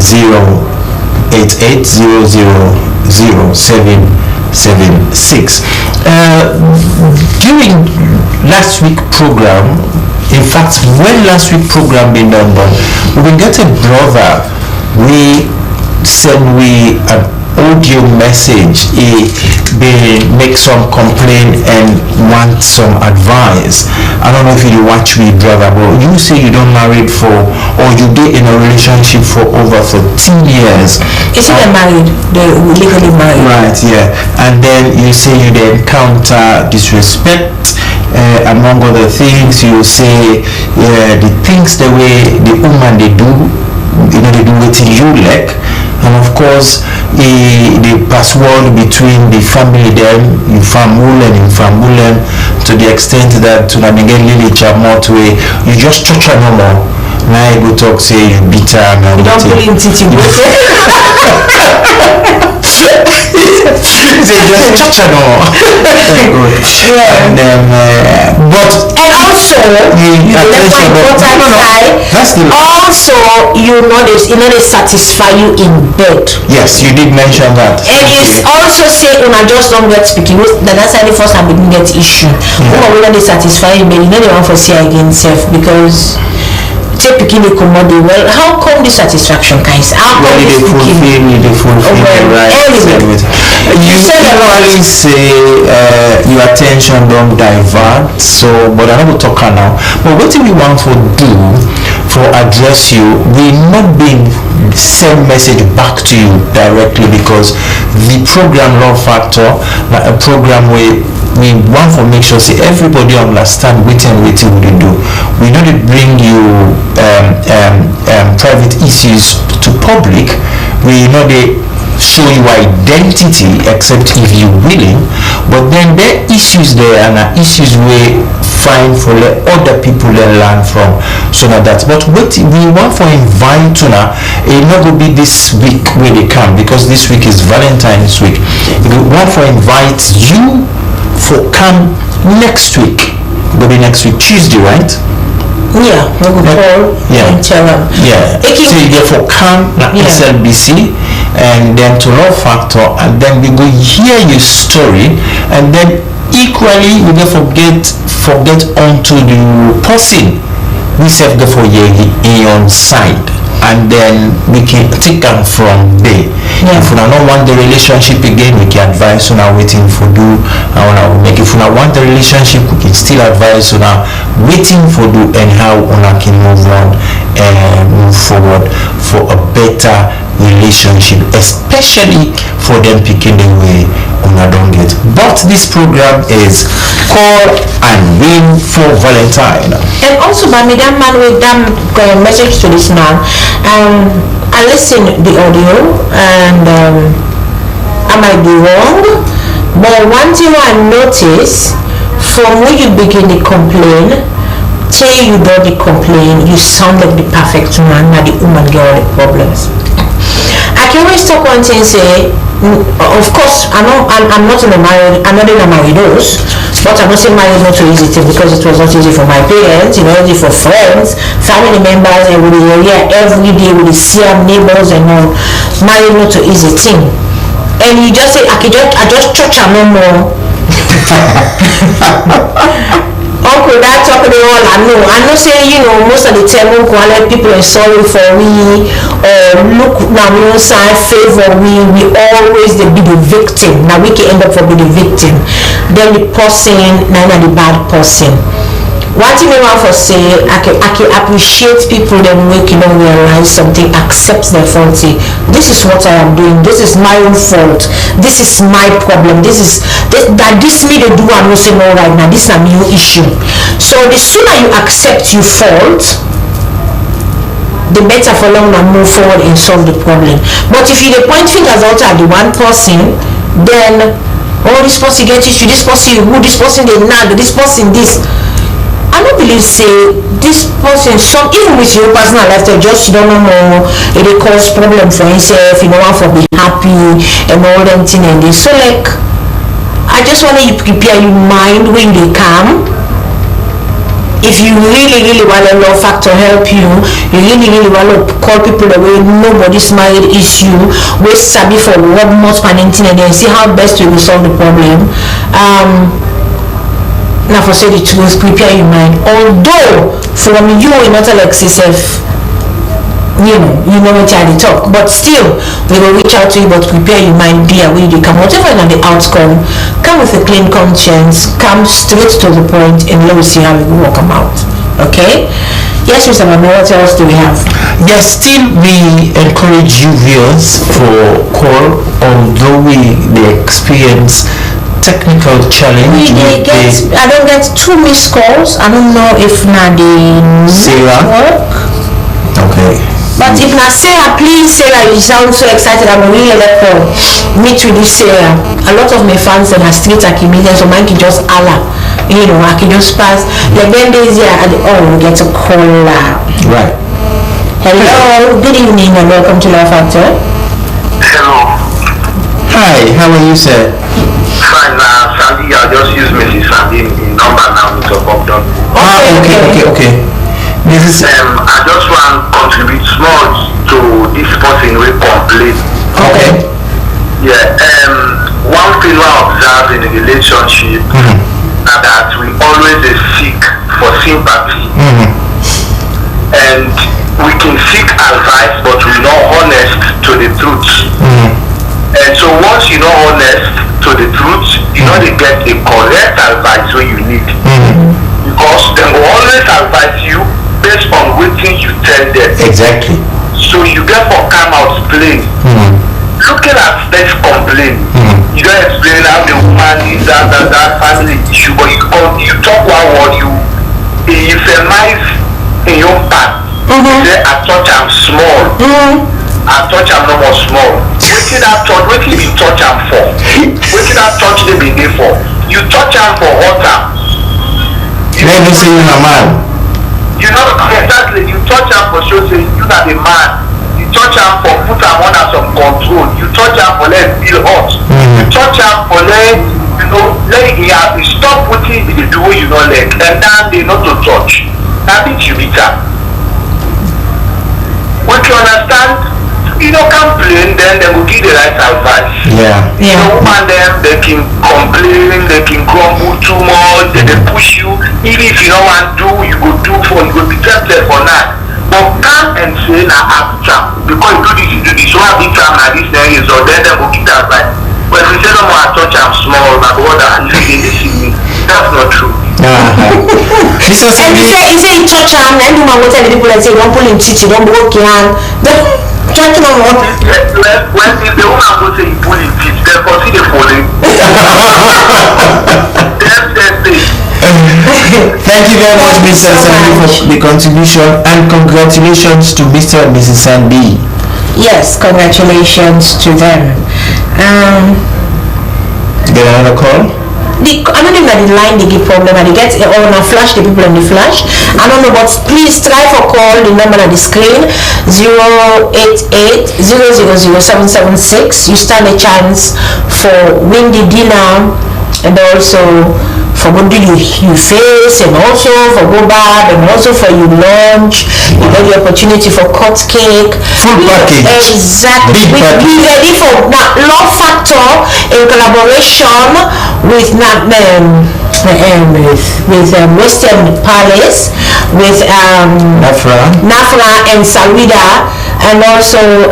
088000776. During last week program, in fact when last week program been done, we get a brother, we send an audio message, he make some complaint and want some advice. I don't know if you watch me, brother, but you say you don't married for or you get in a relationship for over 14 years. Is it married? They're legally married. Right, yeah. And then you say you then encounter disrespect, among other things. You say the things the way the woman they do, they do it you like. And of course the password between the family them in Famulen to the extent that to navigate Lily Chamot way you just touch a number. Now you go talk say you beat her and you don't put in titi say just touch a number. And but and also also you know they satisfy you in bed. Yes, you did mention that. And it's also say when I just don't get speaking that's how the first time we get issue. We know they satisfy you, but you know they want to see again self because take picking the commodity. Well, how come the satisfaction, guys? How come they fulfill the right? You usually say your attention don't divert. So, but I will talk now. But what do we want to do for address you? We not being send message back to you directly because the program Love Factor, a program where we want to make sure say everybody understand wetin we dey do. We no dey bring you private issues to public. We no dey show you identity except if you willing, but then there issues there and issues we find for let other people learn from. So now that, but what we want for invite now, it not go be this week where they come, because this week is Valentine's week. We want for invite you for come next week. Will be next week Tuesday, right? Yeah, we will call and tell them. Yeah. So you therefore come na SLBC and then to Love Factor, and then we go hear your story, and then equally we go forget onto the person we serve the for year on side, and then we can take them from there. If we don't want the relationship again, we can advise on our waiting for do. If we don't want the relationship, we can still advise on our waiting for do and how we can move on and move forward for a better relationship, especially for them picking the way I don't get. But this program is Call and Win for Valentine. And also by me that man with that message to this man, I listened the audio and I might be wrong, but one thing I noticed from when you begin to complain till you don't complain, you sound like the perfect man, not the woman get all the problems. I can always talk one thing, say, of course, I'm not in a married, I'm not in a married house, but I'm not saying marriage is not so easy thing, because it was not easy for my parents, easy for friends, family members, and with the area every day with the same neighbors and all. Marriage not so easy thing. And you just say, I just church and no more. Uncle, that talk they all I know. I'm not saying, most of the time Uncle, I let people are sorry for me or look now one side favor we always they be the victim. Now we can end up for be the victim. Then the person, now the bad person. One thing I want to say, I can appreciate people that make realize something, accept their faulty. This is what I am doing. This is my own fault. This is my problem. This me to do and not say no right now. This is a new issue. So the sooner you accept your fault, the better for long and move forward and solve the problem. But if you point fingers out at the one person, then this person get issue, this person who, this person they nag, this person this. I don't believe say this person, some even with your personal lifestyle, just you don't know more, it will cause problem for himself, want to be happy and all them thing and this. So like, I just want you to prepare your mind when they come. If you really want to Love Factor help you, you really want to call people the way nobody's married issue, we sabi for what most parenting and then see how best we will solve the problem. Now for say the truth, prepare your mind. Although from you not like yourself, you know what I talk, but still we will reach out to you, but prepare your mind, be aware you come. Whatever is the outcome, come with a clean conscience, come straight to the point, and let us see how we will work them out. Okay? Yes, Mr. Mama, what else do we have? Yes, still we encourage you viewers for call, although they experience technical challenge. I don't get 2 missed calls. I don't know if not the network. Okay. But if not Sarah, please Sarah, you sound so excited. I'm really like to meet with you, Sarah. A lot of my fans and street accumulation, so mine can just Allah. I can just pass. Like then days here at we get a caller. Right. Hello, good evening and welcome to Love Factor. Hello. Hi, how are you, sir? Fine, Sandy, I'll just use Mrs. Sandy in number now to pop down. Okay. This is I just want to contribute small to this person who complain. Okay. Yeah, one thing I observe in a relationship that we always seek for sympathy. And we can seek advice, but we're not honest to the truth. And so once you're not honest to the truth, you know they get a correct advice when you need. Because they will always advise you based on what you tell them. Exactly. So you get for come out plain. Looking at this complaint, you don't explain how the woman is that family issue, but you talk one word, you euphemize in your part. You say, I touch am small. I touch am no more small. Wetin that touch, wetin you touch am for? Wetin that touch dey been dey for? You touch am for hurt am. You never say you a man. You know exactly. You touch am for show say you na the man. You touch am for put am under some control. You touch am for let feel hot. You touch am for let let he stop wetin he dey do wey you no like, and then they not to touch. Na big you meet am. Once you understand, you don't complain, then they will give the right advice. Yeah. You know, woman them, they can complain, they can grumble too much, they push you. Even if you don't want to do, you go do for, you go be tempted for that. But come and say, now I have because you do this, so I be trying at this area, so then they will give that advice. But if you say no more, I touch I'm small, my brother, and you listen me, that's not true. And he say he touch am, and you want to tell the people that say don't pull him teeth, don't broke your hand. Touch no more. When if the woman go say he pull him teeth, then consider falling. Thank you very much, Mr. Sandy, for the contribution, and congratulations to Mr. and Mrs. Sandy. Yes, congratulations to them. Get another call? I don't think that the line they give problem and they get now flash the people on the flash. I don't know, but please try for call the number on the screen 088-000-776. You stand a chance for win the dinner and also for go do you face, and also for go bad, and also for you lunch. You get the opportunity for cut cake, full package. Exactly. We ready for now Love Factor in collaboration with Western Palace, with Nafra and Salida, and also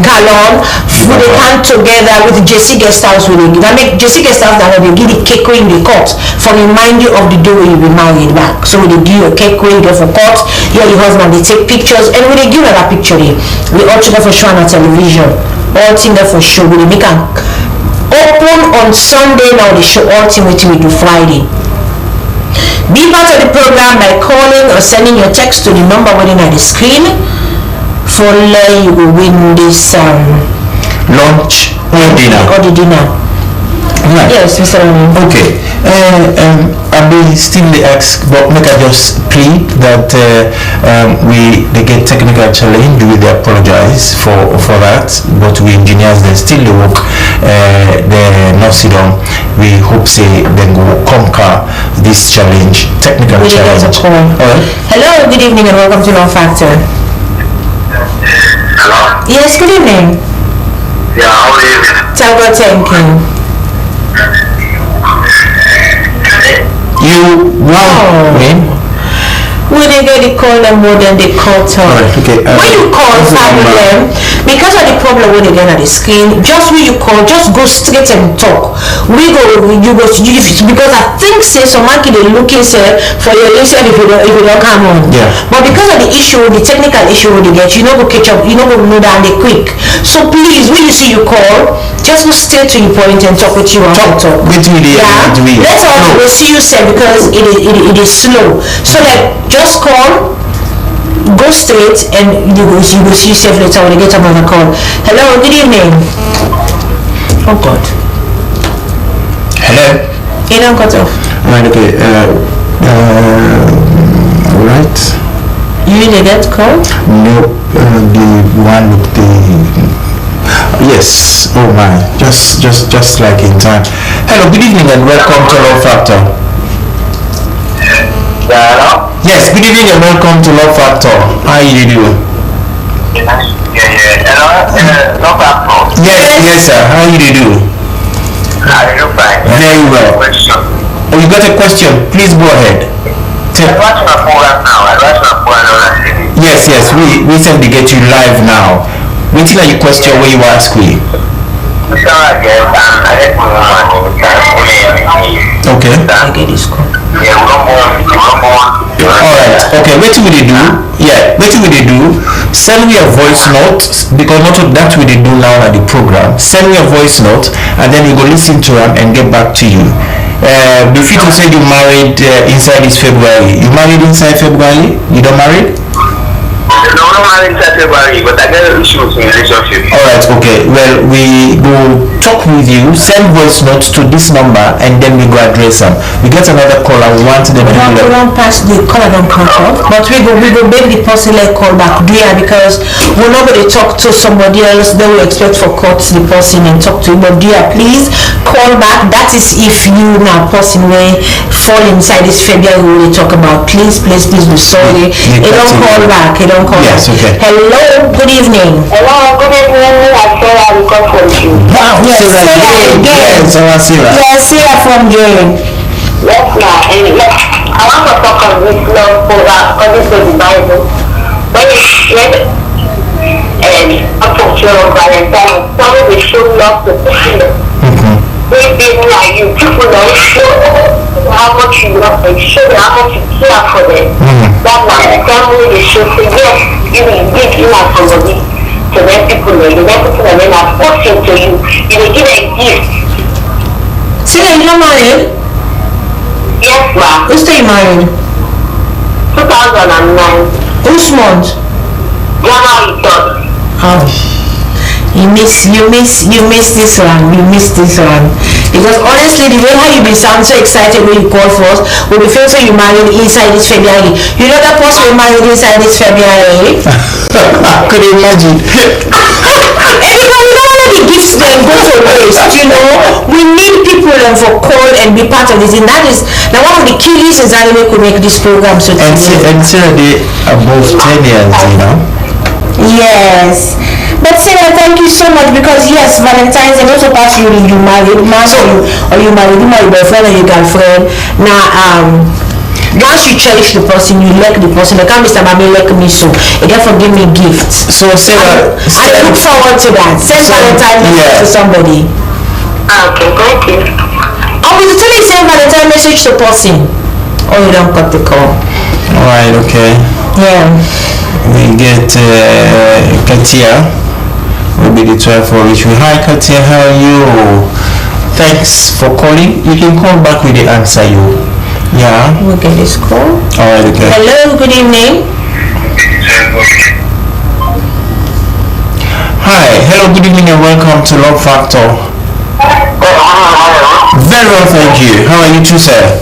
Kalon. They come together with JC Guest House. They make JC Guest House that they give the cake in the court for remind you of the day when you be married back. So they give you a cake when you go for court. You and your husband, they take pictures, and when they give another picture, we all together for show on a television. All thing there for show. We make an open on Sunday. Now they show all thing with we do Friday. Be part of the program by calling or sending your text to the number waiting on the screen. For you will win this lunch or dinner. Or the dinner. Right. Yes, Mr. Okay. I will still ask, but make I just plead that they get technical challenge. We apologize for that, but we engineers they still work. They not sit down. We hope say they will conquer this challenge, technical challenge. Hello, good evening, and welcome to Love Factor. Hello. Yes, good evening. Yeah, how are you? Tell God thank you. You win. When they get the call them more than they call time. Right, okay. When you call them, because of the problem when they get on the screen, just when you call, just go straight and talk. You go because I think say some monkey they looking say for your listen if you don't come on. Yeah. But because of the issue, the technical issue when they get, you know go catch up, you know go know that they quick. So please, when you see you call, just go straight to your point and talk with you and talk. With me, Let's all we'll see you say because it is slow. So like just call, go straight, and you will see yourself later when you get another call. Hello, good evening. Oh God. Hello. You don't cut off. Right. Okay. Right. You didn't get call? No. The one with the. Yes. Oh my. Just like in time. Hello. Good evening and welcome to Love Factor. Hello? Yes, good evening and welcome to Love Factor. How are you doing? Yeah. Hello? Love Factor? Yes, sir. How are you doing? I do fine. Very well. Oh, you got a question? Please go ahead. I'm watching my program now. Yes. We said to get you live now. Waiting at your question where you ask me. Okay. I get this call. Yeah, we don't want Alright, okay, what will they do? Yeah, what will they do? Send me a voice note, because not that will they do now at the program. Send me a voice note, and then we go listen to them and get back to you. Before you say you married inside this February. You married inside February? You don't married? No, I'm not married inside February, but I get issues in relationship. Alright, okay. Well, we will talk with you, send voice notes to this number, and then we go address them. We get another call and we want them to we don't pass the call and don't cut off, but we go make the person like call back there, because we're not going to talk to somebody else, then we expect for cut the person and talk to you. But dear, please call back. That is if you now person way fall inside this February we will talk about. Please be sorry. They don't call back. They don't call back. Okay. Hello, good evening. Hello, good evening. I'm Sarah. We come from you. Wow, yes, Sarah again. Yes, Sarah from Jane. Yes, ma'am. And yes, I want to talk on this love program according to the Bible. When it said, up until Valentine, somebody will show love to people. They people like you, people don't show how much you love them, show how much you care for them. That's why the family they show say, yes, you will give you like somebody to let people know. You let people know that put into you. You will give a gift. See, you're not married? Yes, ma'am. Who's still married? 2009. Which month? January 3rd. Oh. You miss this one. Because honestly, the way how you be sound so excited when you call for us, we will feel so you married inside this February. You know that person we married inside this February? Could you imagine? Because we don't want to be gifts then go to waste, you know. We need people for call and be part of this. And that is now one of the key reasons that we could make this program so and Sarah, they above 10 years, you know. Yes. But Sarah, thank you so much, because yes, Valentine's and also past you married, or you married my boyfriend or your girlfriend. Now once you cherish the person, you like the person. Like Mr. Mami like me, so you therefore give me gifts. So Sarah, I look forward to that. Send Valentine message to somebody. Okay, thank you. I will tell you send Valentine message to person. Or you don't cut the call. Alright, okay. Yeah. We get Katia. Will be the 12 for which we. Hi Katia, how are you? Thanks for calling. You can call back with the answer you. Yeah. We'll get this call. Alright, okay. Hello, good evening. Hi, hello, good evening and welcome to Love Factor. Very well, thank you. How are you too, sir?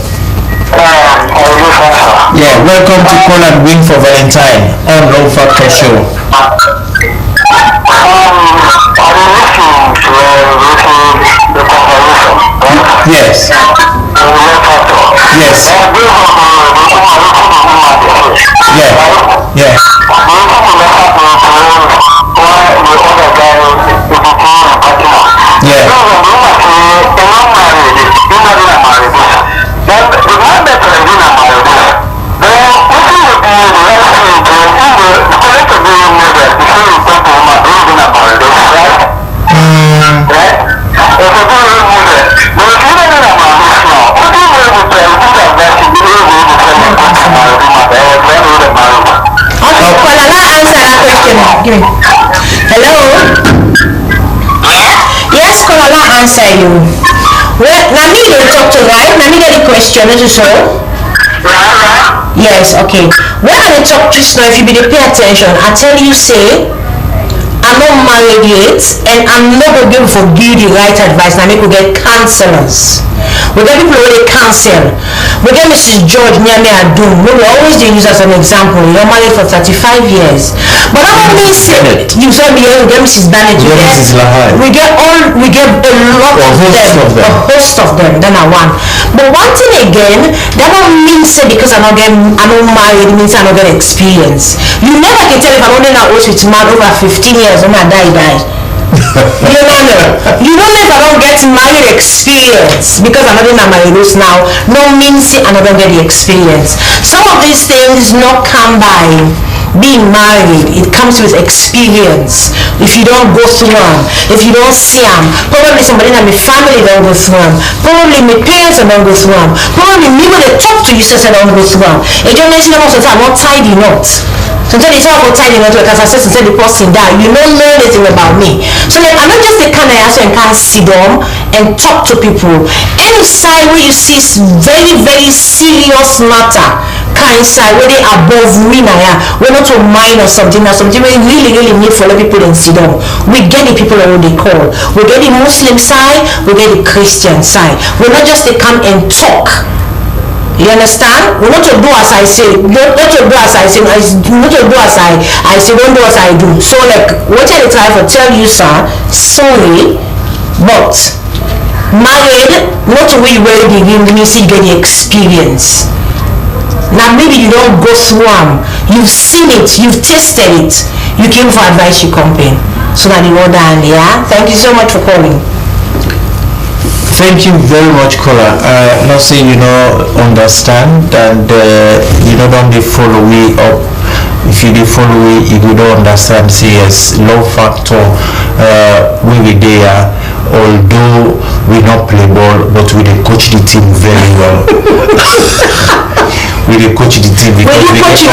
Yeah, welcome to Call and Win for Valentine on Love Factor Show. Yes. Yes. Yeah. Yeah. Hello? Yes, Koala answer you. Well, now me they talk to right? Now me get the question, is it so? Yes, okay. When I talk just now, if you be to pay attention, I tell you say, I'm not married yet, and I'm not going to be able to give the right advice. Now me could get counselors. We get people who they counsel. We get Mrs. George near me at Doom. We always use as an example. You're married for 35 years. But that one means you saw me here, we get Mrs. Bennett, we get a lot of them, a host of them, then I want. But one thing again, that don't mean say because I'm not married, it means I'm not getting experience. You never can tell if I'm only not with man over 15 years when I die. You don't know. You don't know if I don't get married experience because I'm not in my rules now. No means I'm not going to get the experience. Some of these things not come by being married, it comes with experience. If you don't go through them, if you don't see them, probably somebody in my family don't go through them, probably my parents don't go through them, probably me when they talk to you say don't go through them. And you mention most of the time, what tidy knots. Sometimes you talk about tidy knots because I said the person died. You don't know anything about me. So like, I'm not just the kind of person who can sit down and talk to people. Any side where you see very, very serious matter, kind side where they above me now, we're not to mind or something, or something we really, really need for let people and sit down. We get the people that they call. We get the Muslim side, we get the Christian side. We're not just to come and talk. You understand? We want to do as I say, not to do as I say, not to do as I say, don't do as I do. So like, what I try to tell you, sir, sorry, but married, not to where you were begin when you see get the experience. Now maybe you don't go through them. You've seen it, you've tasted it. You came for advice, you complain. So that you order and yeah. Thank you so much for calling. Thank you very much, caller. Not saying you know understand and you know don't they follow way up. If you dey follow way, you don't understand. Say yes, love factor. We be there. Although we not play ball, but we dey coach the team very well. We dey coach the team because we get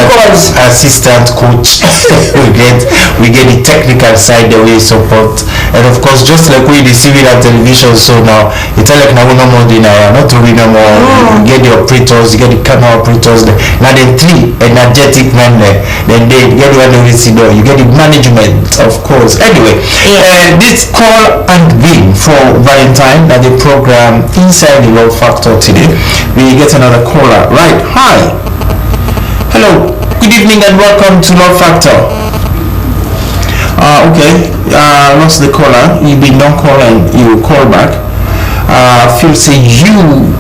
assistant coach. we get the technical side that we support, and of course, just like we see with our television, so now it's like now we no more dinner, not to read no more. We get the operators, you get the camera operators. Now the three energetic men there. Then they get the one that we see there. You get the management, of course. Anyway, this call and win for Valentine that the program inside the Love Factor today. We get another caller. Right, hi. Hello, good evening and welcome to Love Factor. Okay, lost the caller. You been don't call and you call back. Feel say you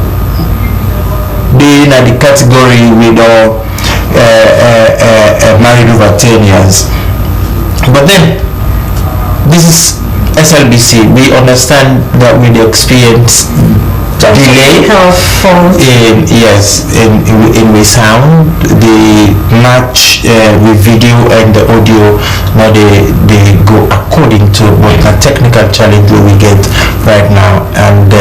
being at the category with married over 10 years. But then this is SLBC. We understand that with the experience delay in the sound, the match with video and the audio. Now they go according to what the technical challenge we get right now, and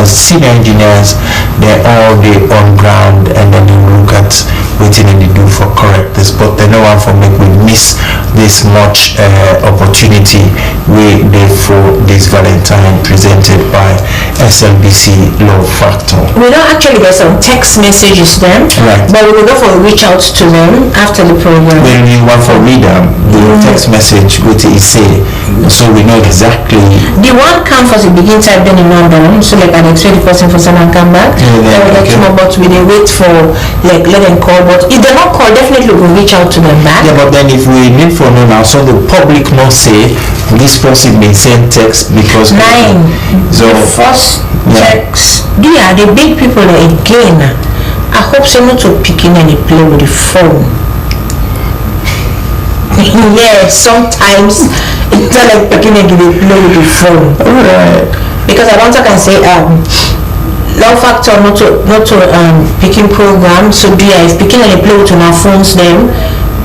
senior engineers, they're all on ground, and then they look at what they do for correct this, but they know one for make we miss this much opportunity we did for this Valentine presented by SLBC Love Factor. We don't actually get some text messages then, right, but we will go for a reach out to them after the program. When we want for read them, the text message what he say, so we know exactly. The one come for the begin type then in London, so like I expect the person for some and come back. Then we let you know, but we wait for like let them call. But if they not call, definitely we'll reach out to them back. Yeah, but then if we need for no now, so the public not say this person may send text because 9. So the first text. Yeah, the big people again. I hope so not to pick in and play with the phone. Yeah, sometimes it's not like picking and play with the phone. Alright. Because I don't think I can say Love Factor not to picking program, so do you if picking and play with our phones them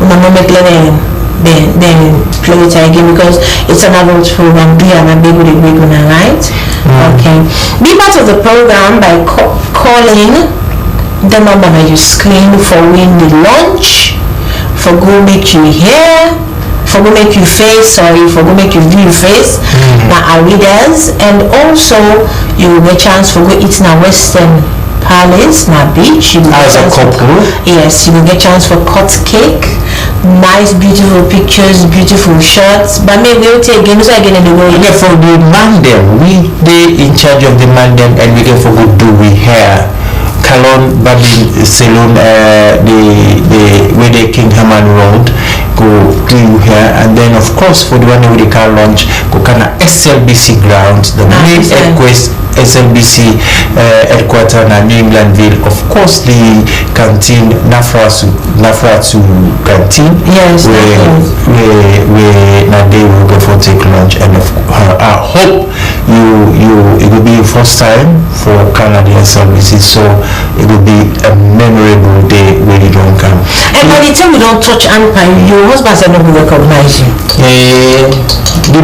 when I'm not then play it again because it's an adult program. Do you have a big one, right? Okay. Be part of the program by calling the number on your screen for win the lunch, for go make you hair, for go make you face, sorry, for go make you view face, our readers, and also you will get chance for go eat in a Western Palace, na beach. As a couple? Yes, you will get chance for cut cake, nice beautiful pictures, beautiful shirts, but maybe we'll take again, so again in the world. Yeah, for the man them, they in charge of the man them, and we get for go do we hair. Salon, Barbing Salon, where they Kenema Road, go do here, and then of course for the one with the car launch, go kind of SLBC grounds, the main Equest SLBC headquarters in New Englandville. Of course, the canteen Nafratu canteen. Yes. Where now they will go for take lunch, and I hope it will be your first time for Canada Slbc, so it will be a memorable day when you don't come. And by the time you don't touch Empire, your husband said not will recognize you. The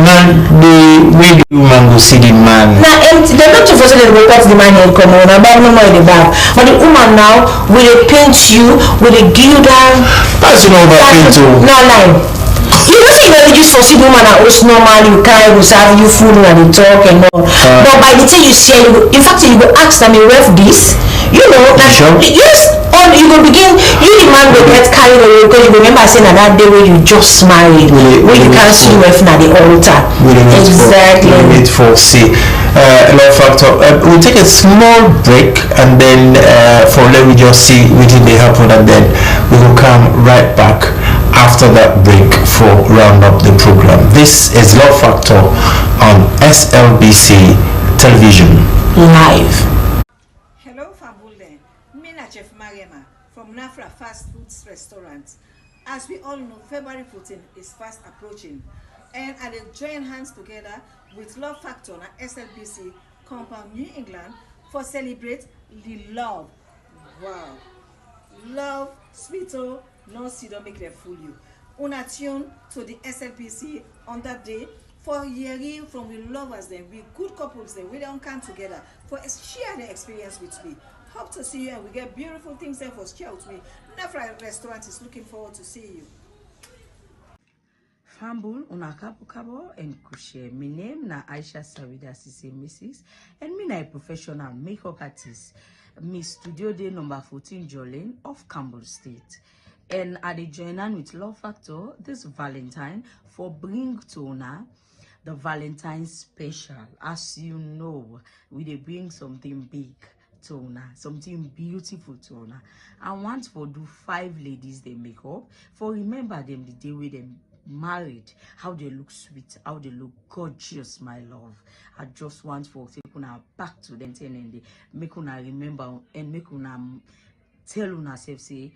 way the woman will see the man. Now, the doctor for saying they report the man in common, about no more in the back. But the woman now will paint you, will give you down. That's not about paint. No, lie. You don't see that you just see woman that was normal, you can't was have you food and you talk and all. But by the time you see her, in fact, you go ask them, you ref this, you know, like, sure. Yes, or you go begin, you the man will get carried away because you remember saying that day when you just married, when you can't see ref at the altar. Exactly. Wait for see. Love Factor. We'll take a small break and then let me just see what they happen, and then we will come right back after that break for round up the program. This is Love Factor on SLBC Television Live. Hello Fambule, Mina Chef Mariema from Nafra Fast Foods Restaurant. As we all know, February 14 is fast approaching, and I will join hands together with Love Factor and SLBC Compound New England for celebrate the love. Wow. Love, sweeto, no see don't make them fool you. Una tune to the SLBC on that day for hearing from we lovers then, we good couples then, we don't come together for share the experience with me. Hope to see you, and we get beautiful things there for share with me. Nafra Restaurant is looking forward to see you. Fambul unakabo and kushe. My name na Slbc Mrs. and me na a professional makeup artist. Me studio day number 14 Jolene of Campbell State. And I join on with Love Factor this Valentine for bring to una the Valentine special. As you know, we dey bring something big to una, something beautiful to una. I want for do 5 ladies they make up for remember them the day with them married, how they look sweet, how they look gorgeous, my love. I just want for take una back to them and they make una remember and make una tell una self say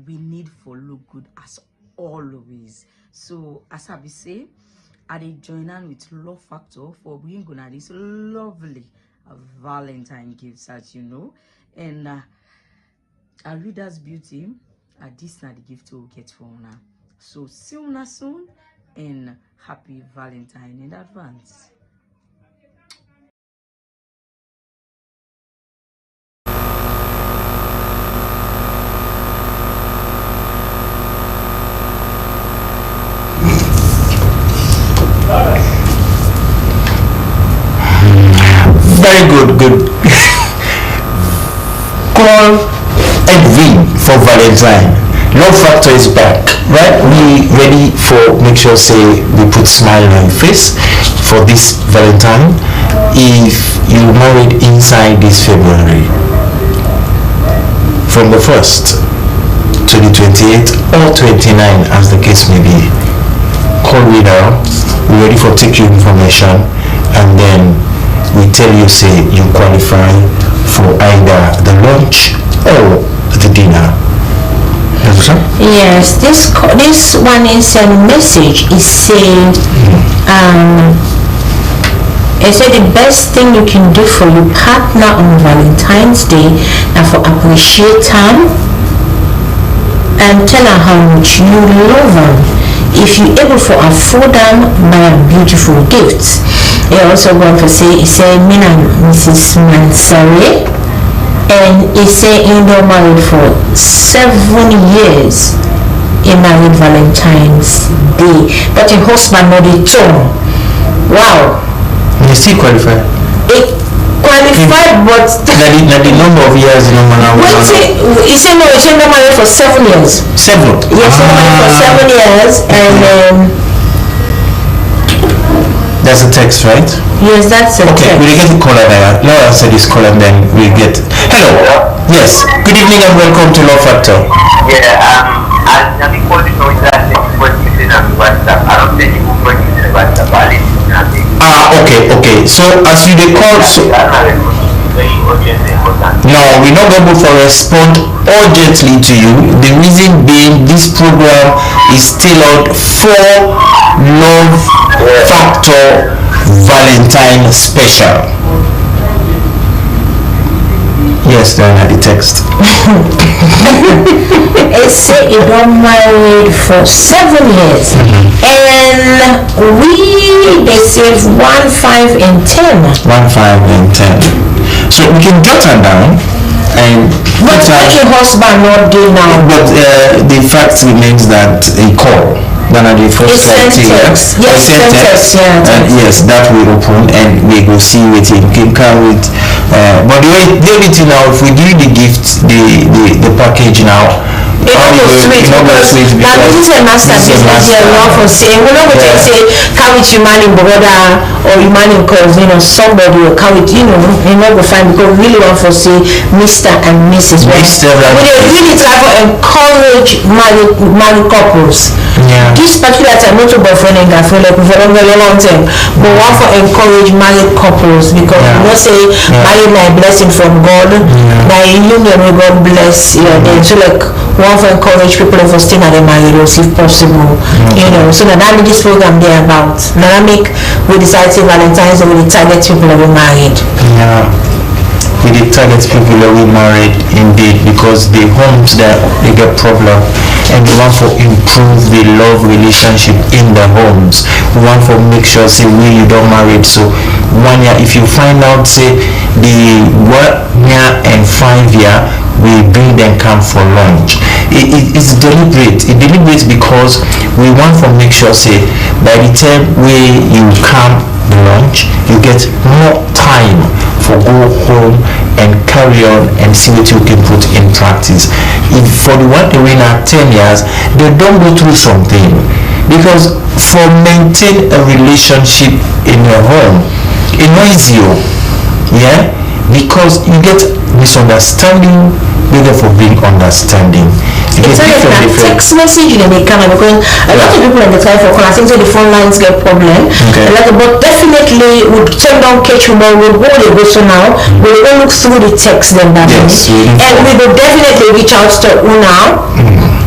we need for look good as always. So as I be say, I dey join on with Love Factor for bringing una this lovely Valentine gifts, as you know, and our readers beauty this na the gift we'll get for una. So see you soon and happy Valentine in advance. Very good. Call and win for Valentine. Love Factor is back, right? We ready for make sure say we put smile on your face for this Valentine. If you married inside this February, from the 1st to the 28th or 29th as the case may be, call me now. We're ready for take your information, and then we tell you say you qualify for either the lunch or the dinner. Yes, this one is a message. Is saying, it said the best thing you can do for your partner on Valentine's Day and for appreciate time and tell her how much you love her. If you're able to afford them, buy a beautiful gift. He also going to say, he said, me and Mrs. Mansari, and he said he been married for 7 years. He married Valentine's Day, but your husband not the tone. Wow. You still qualify? It qualified, but the number of years you know now. He said no, he been married for 7 years. 7? Yes, he married for 7 years, and that's a text, right? Yes, that's a text. We get a caller there. Now answer this call and then we get. Hello. Yes. Good evening and welcome to Love Factor. Yeah. I think what you know is that what you say on WhatsApp. I don't think you what you say on WhatsApp. Okay. So as you call, so no, we're not able to respond urgently to you. The reason being this program is tailored for Love Factor Valentine special. Yes, then at the text. It said you got married for 7 years, and they save 1, 5, and 10. 1, 5, and 10. So we can jot her down. And but like a husband not do now. But the fact remains that a call. Then at the first criteria, yes, yes, that will open and we will see what it can come with. But the only thing now, if we give the gift, the package now, it's not sweet because now this is a master business here. We often say we're not going to say come with your man in brother or your man in cause somebody will come with you're not going to find because we really want to say Mr. and Mrs. We really try to encourage married couples. Yeah. This particular time, not to boyfriend and girlfriend like for a very long time, but we want to encourage married couples because we not say married my blessing from God, my union will God bless so like we want to encourage people to stay in their marriages if possible, so that this program there about. Now we decide to Valentine's and we target people that are married. Yeah. We target people that we married indeed because the homes that they get problem and we want to improve the love relationship in the homes. We want to make sure say you don't married so 1 year if you find out say the 1 year and 5 year we bring them come for lunch. It's deliberate. It deliberates because we want to make sure say by the time you come the lunch you get more time for go home and carry on and see what you can put in practice. If for the one in 10 years they don't go through something because for maintain a relationship in your home it annoys you because you get misunderstanding for being understanding. It's like a text message they come because a lot of people in the time for call I think the phone lines get problem. But definitely would turn down catch you but we'll go so now we'll go look through the text then and we will definitely reach out to Una.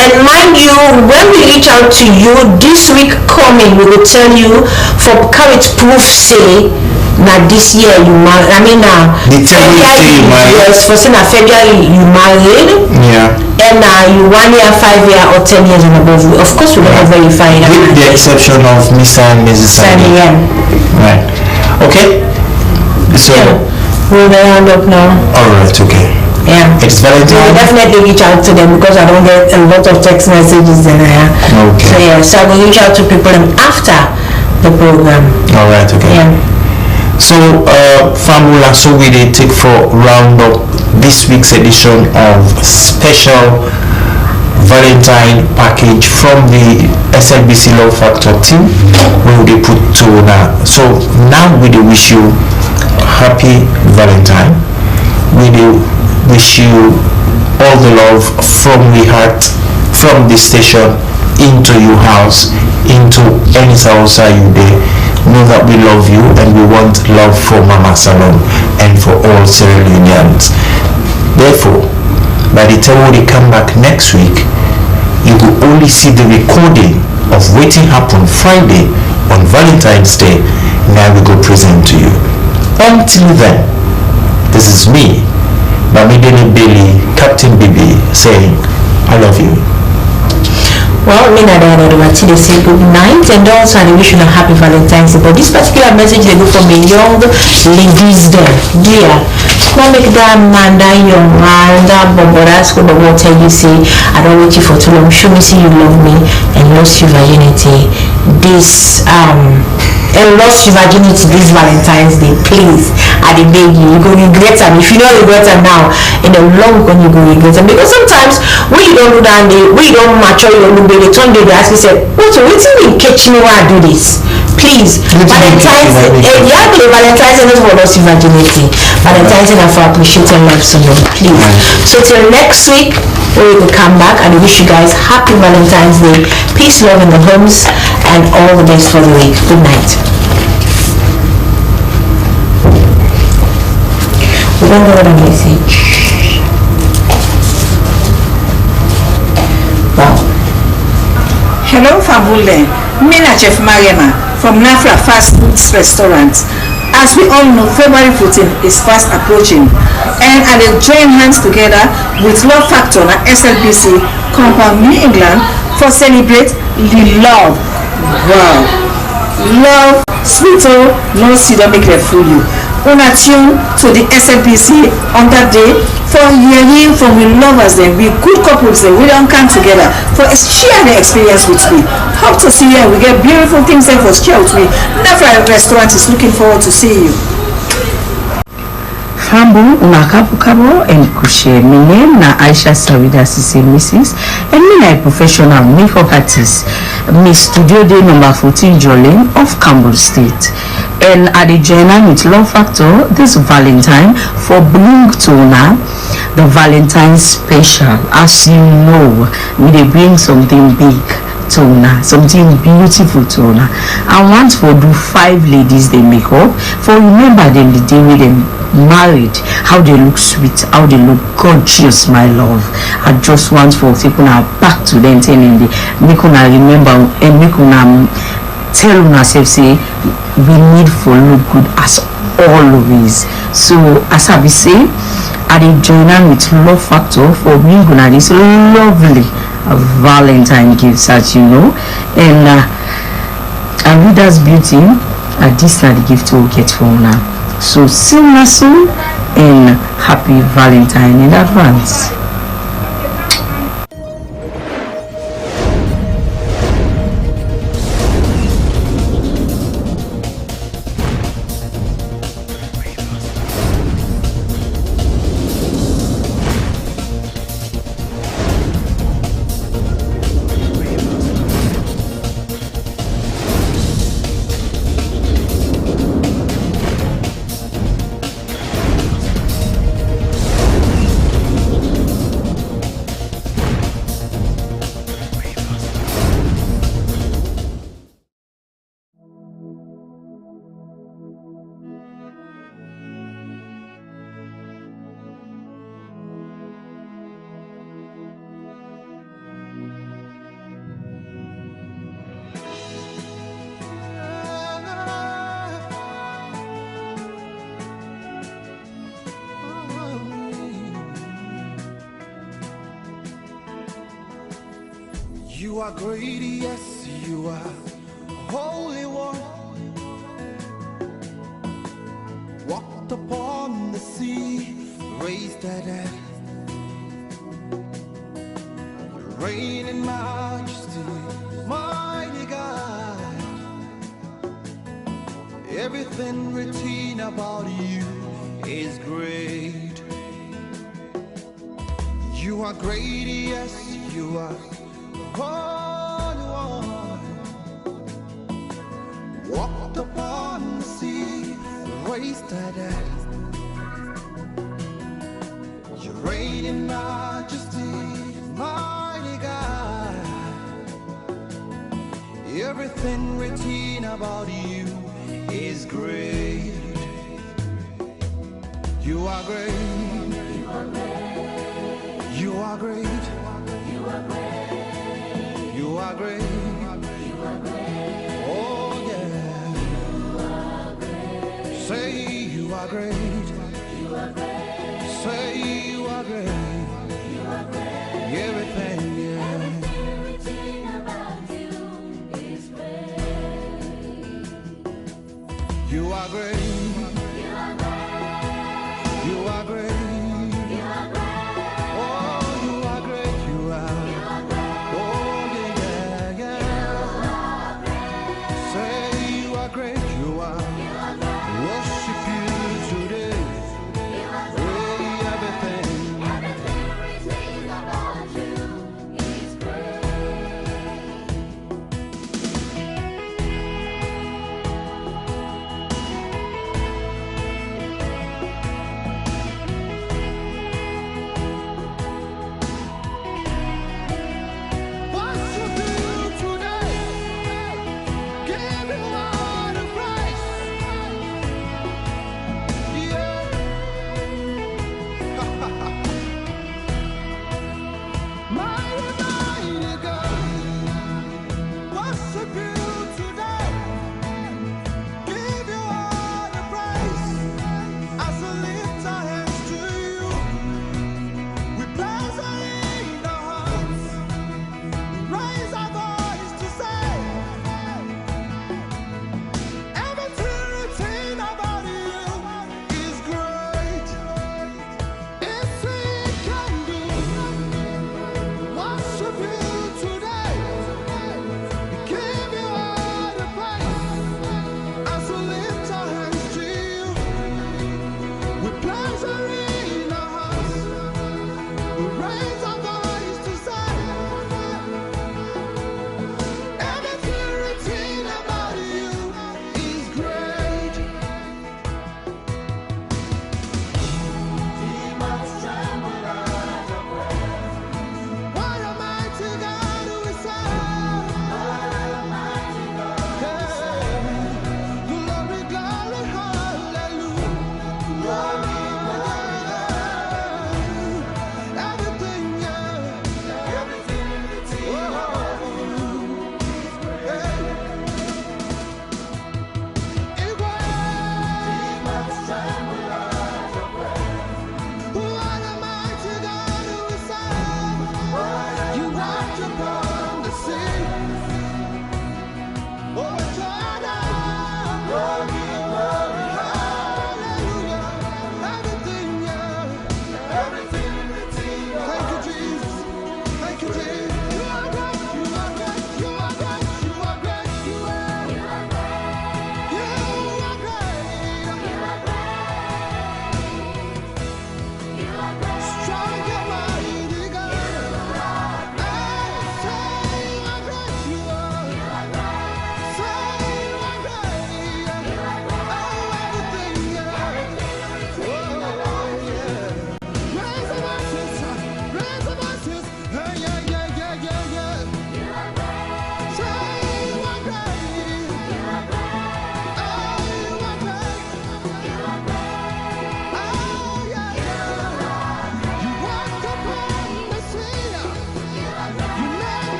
And mind you, when we reach out to you this week coming we will tell you for current proof say now this year you married. I mean February yes, for saying February you married. And you 1 year, 5 year, or 10 years and above. Of course, we don't verify it. With the exception of Mr. and Mrs. Sandy. Right. Okay. So we'll round up now. All right. Okay. Yeah. It's Valentine. I'll definitely reach out to them because I don't get a lot of text messages then. Okay. So I will reach out to people after the program. All right. Okay. Yeah. So, Famula, so we did take for round up this week's edition of special Valentine package from the SLBC Love Factor team. We will put to now. So now we do wish you happy Valentine. We do wish you all the love from the heart, from the station into your house, into any house you there. Know that we love you and we want love for Mama Salon and for all Sierra Leoneans. Therefore, by the time we come back next week, you will only see the recording of waiting happened Friday on Valentine's Day. Now we go present to you. Until then, this is me, Bamidele Bailey, Captain BB, saying, I love you. Well, me and they say good night and also I wish you a happy Valentine's Day. But this particular message they go from a young ladies there. Dear, not make that man that young man that that's what I tell you say I don't wait you for too long. Show me see you love me and lost your virginity. This and lost your virginity this Valentine's Day. Please, I beg you, you go regret them. If you don't regret them now, in the long run you go regret them. Because sometimes when you don't do that, when you don't mature your look, they turn they ask you say, what you catch me when I do this? Please, Valentine's Valentine's is not for lost your virginity. Valentine's is for appreciating love someone. Please. So till next week, we will come back and I wish you guys happy Valentine's Day. Peace, love in the homes, and all the best for the week. Good night. We don't know what a message. Wow. Hello, Fabule. Mina Chef Mariema from Nafra Fast Foods Restaurant. As we all know, February 14 is fast approaching, and I will join hands together with Love Factor and SLBC Compound New England for celebrate the love. Wow, love, sweet, no see don't make them fool you. Una tune to the SLBC on that day for hearing from we lovers then we good couples then we don't come together for share the experience with me. Hope to see you and we get beautiful things there for share with me. Nafra Restaurant is looking forward to see you. Fambu unakapukabo and kushe. My name na Aisha Sawida Sise Mrs. And me na a professional makeup artist. Me studio day number 14 Jolene of Campbell State. And at the journey with Love Factor this Valentine for Bring Tona, the Valentine special. As you know, we they bring something big tona, something beautiful tona. I want for do 5 ladies they make up for remember them the day with them married, how they look sweet, how they look gorgeous, my love. I just want for people now back to them telling them make una remember and make una tell yourself say we need for look good as always. So as I be say I did join with Love Factor for bring una this lovely Valentine gifts as you know, and Reader's Beauty this are the gift we'll get for now. So see you soon and happy Valentine in advance. You are great, yes, you are Holy One. Walked upon the sea, raised the dead. Reign in majesty, mighty God. Everything written about you is great. You are great, yes, you are Holy One. Walked upon the sea, raised the dead. You reign in majesty, mighty God. Everything written about you is great. You are great. You are great. You are great. You are great. You are great. Oh yeah. You are great. Say you are great. You are great. Say you are great. You are great. Everything, yeah. Everything about you is great. You are great. You are great. You are great.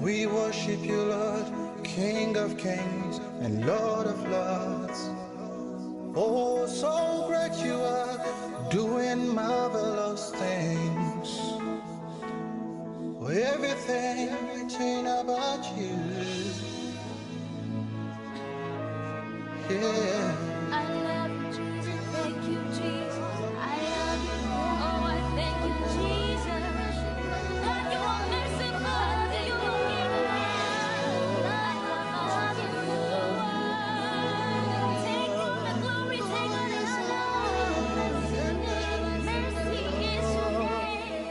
We worship you, Lord, King of kings and Lord of lords. Oh, so great you are, doing marvelous things. Everything written about you. Yeah. I love you, Jesus. Thank you, Jesus. I love you. Oh, I thank you, Jesus. God, you are merciful. You are healer. I love you. Take all the glory, take all the honor. Mercy is your name.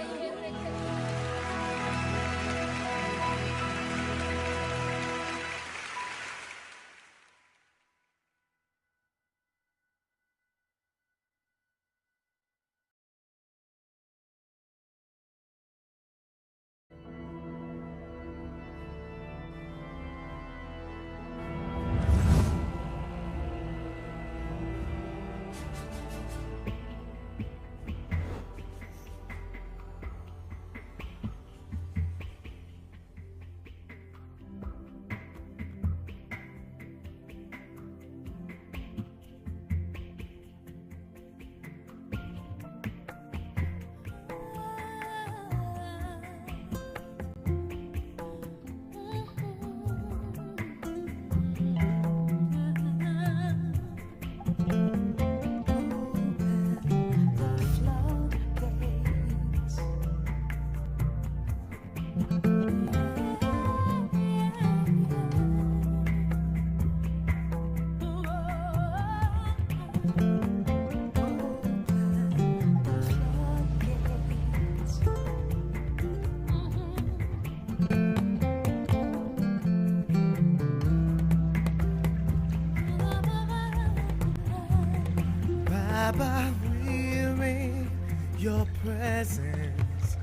Baba, we're in your presence.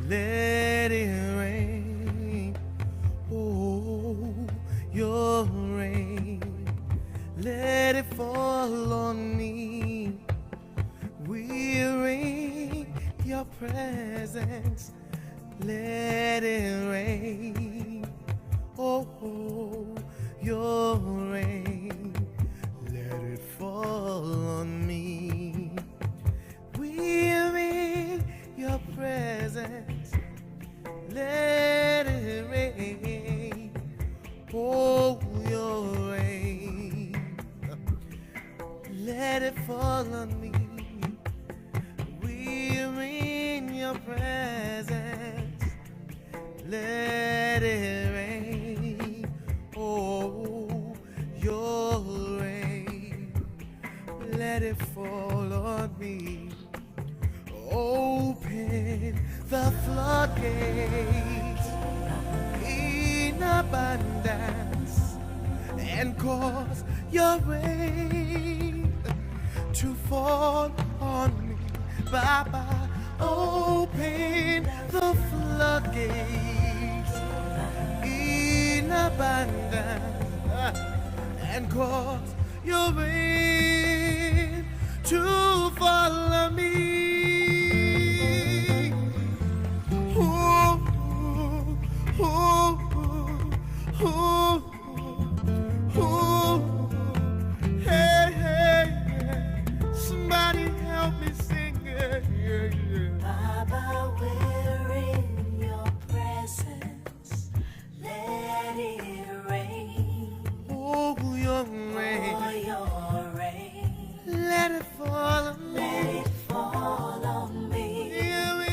Let it rain. Oh, your rain. Let it fall on me. We're in your presence. Let it rain. Oh, your rain. Let it fall on me. We're in your presence. Let it rain. Oh, your rain. Let it fall on me. We're in your presence. Let it rain. Oh, your rain. Let it fall on me. Open the floodgates in abundance and cause your rain to fall on me. Baba, open the floodgates in abundance and cause your rain to fall on me. Oh, oh, oh, oh, oh. Hey, hey, hey. Somebody help me sing it. Yeah, yeah. Baba, we're in your presence. Let it rain. Oh, your rain. Oh, your rain. Let it fall on me. Let it fall on me. Yeah, we're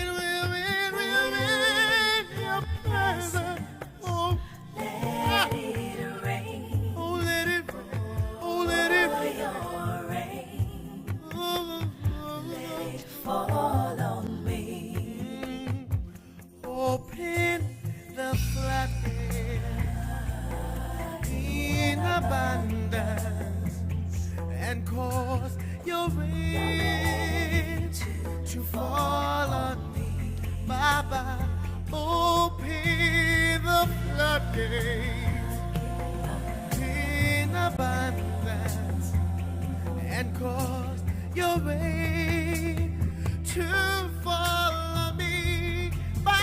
in your presence. Oh, let it rain. Oh, let it rain. Oh, let it rain. Your rain. Oh, let it fall on me. Open the floodgates in abundance and cause your rain to fall on me. Baba, open the floodgates in abundance and cause your rain to fall on me. Baba,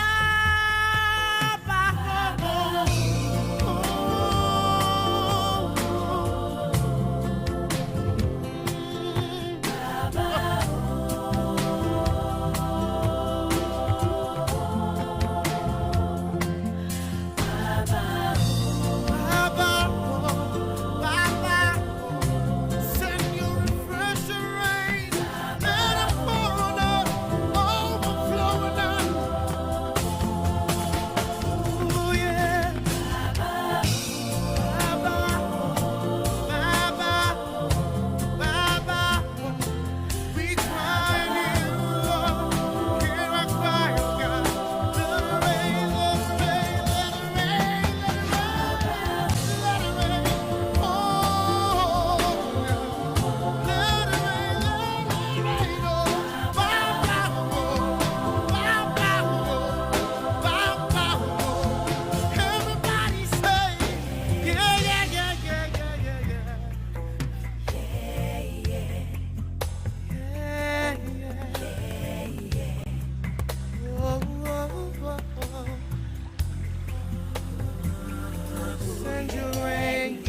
send your rain,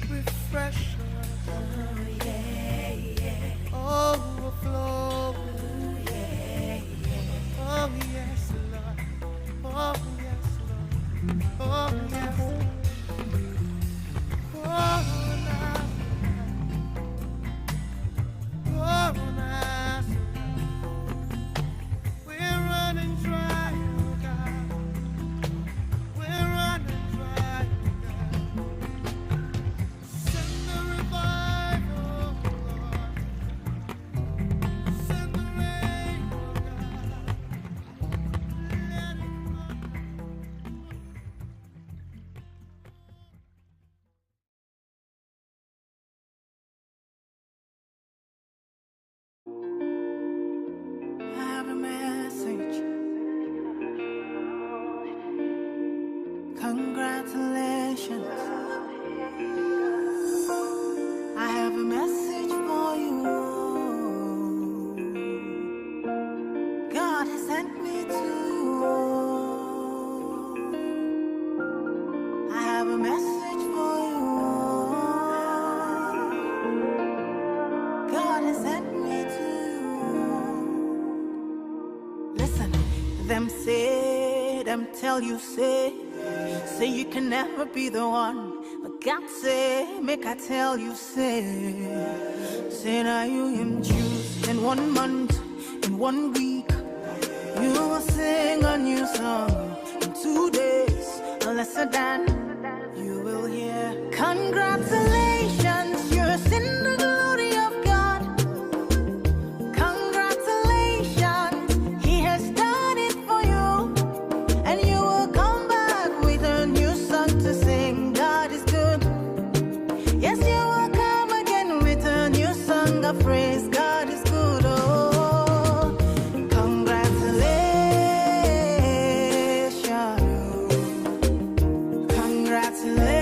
refresh overflow. Oh yes, Lord. Oh yes, Lord. Oh yes. We're running dry, oh God. We're running dry, oh God. Send the revival, Lord. Send the rain, oh God. Let it fall. I have a message. Congratulations. I have a message for you. God has sent me to you. I have a message for you. God has sent me to you. Listen, them say, them tell you, say you can never be the one. But God say, make I tell you, say now you him choose in 1 month, in 1 week. You will sing a new song in 2 days, lesser than you will hear. Congratulations, you're in the glory of God. Congratulations, He has done it for you, and you will come back with a new song to sing. God is good. Yes, you will come again with a new song of praise. God is good. Oh, congratulations. Congratulations.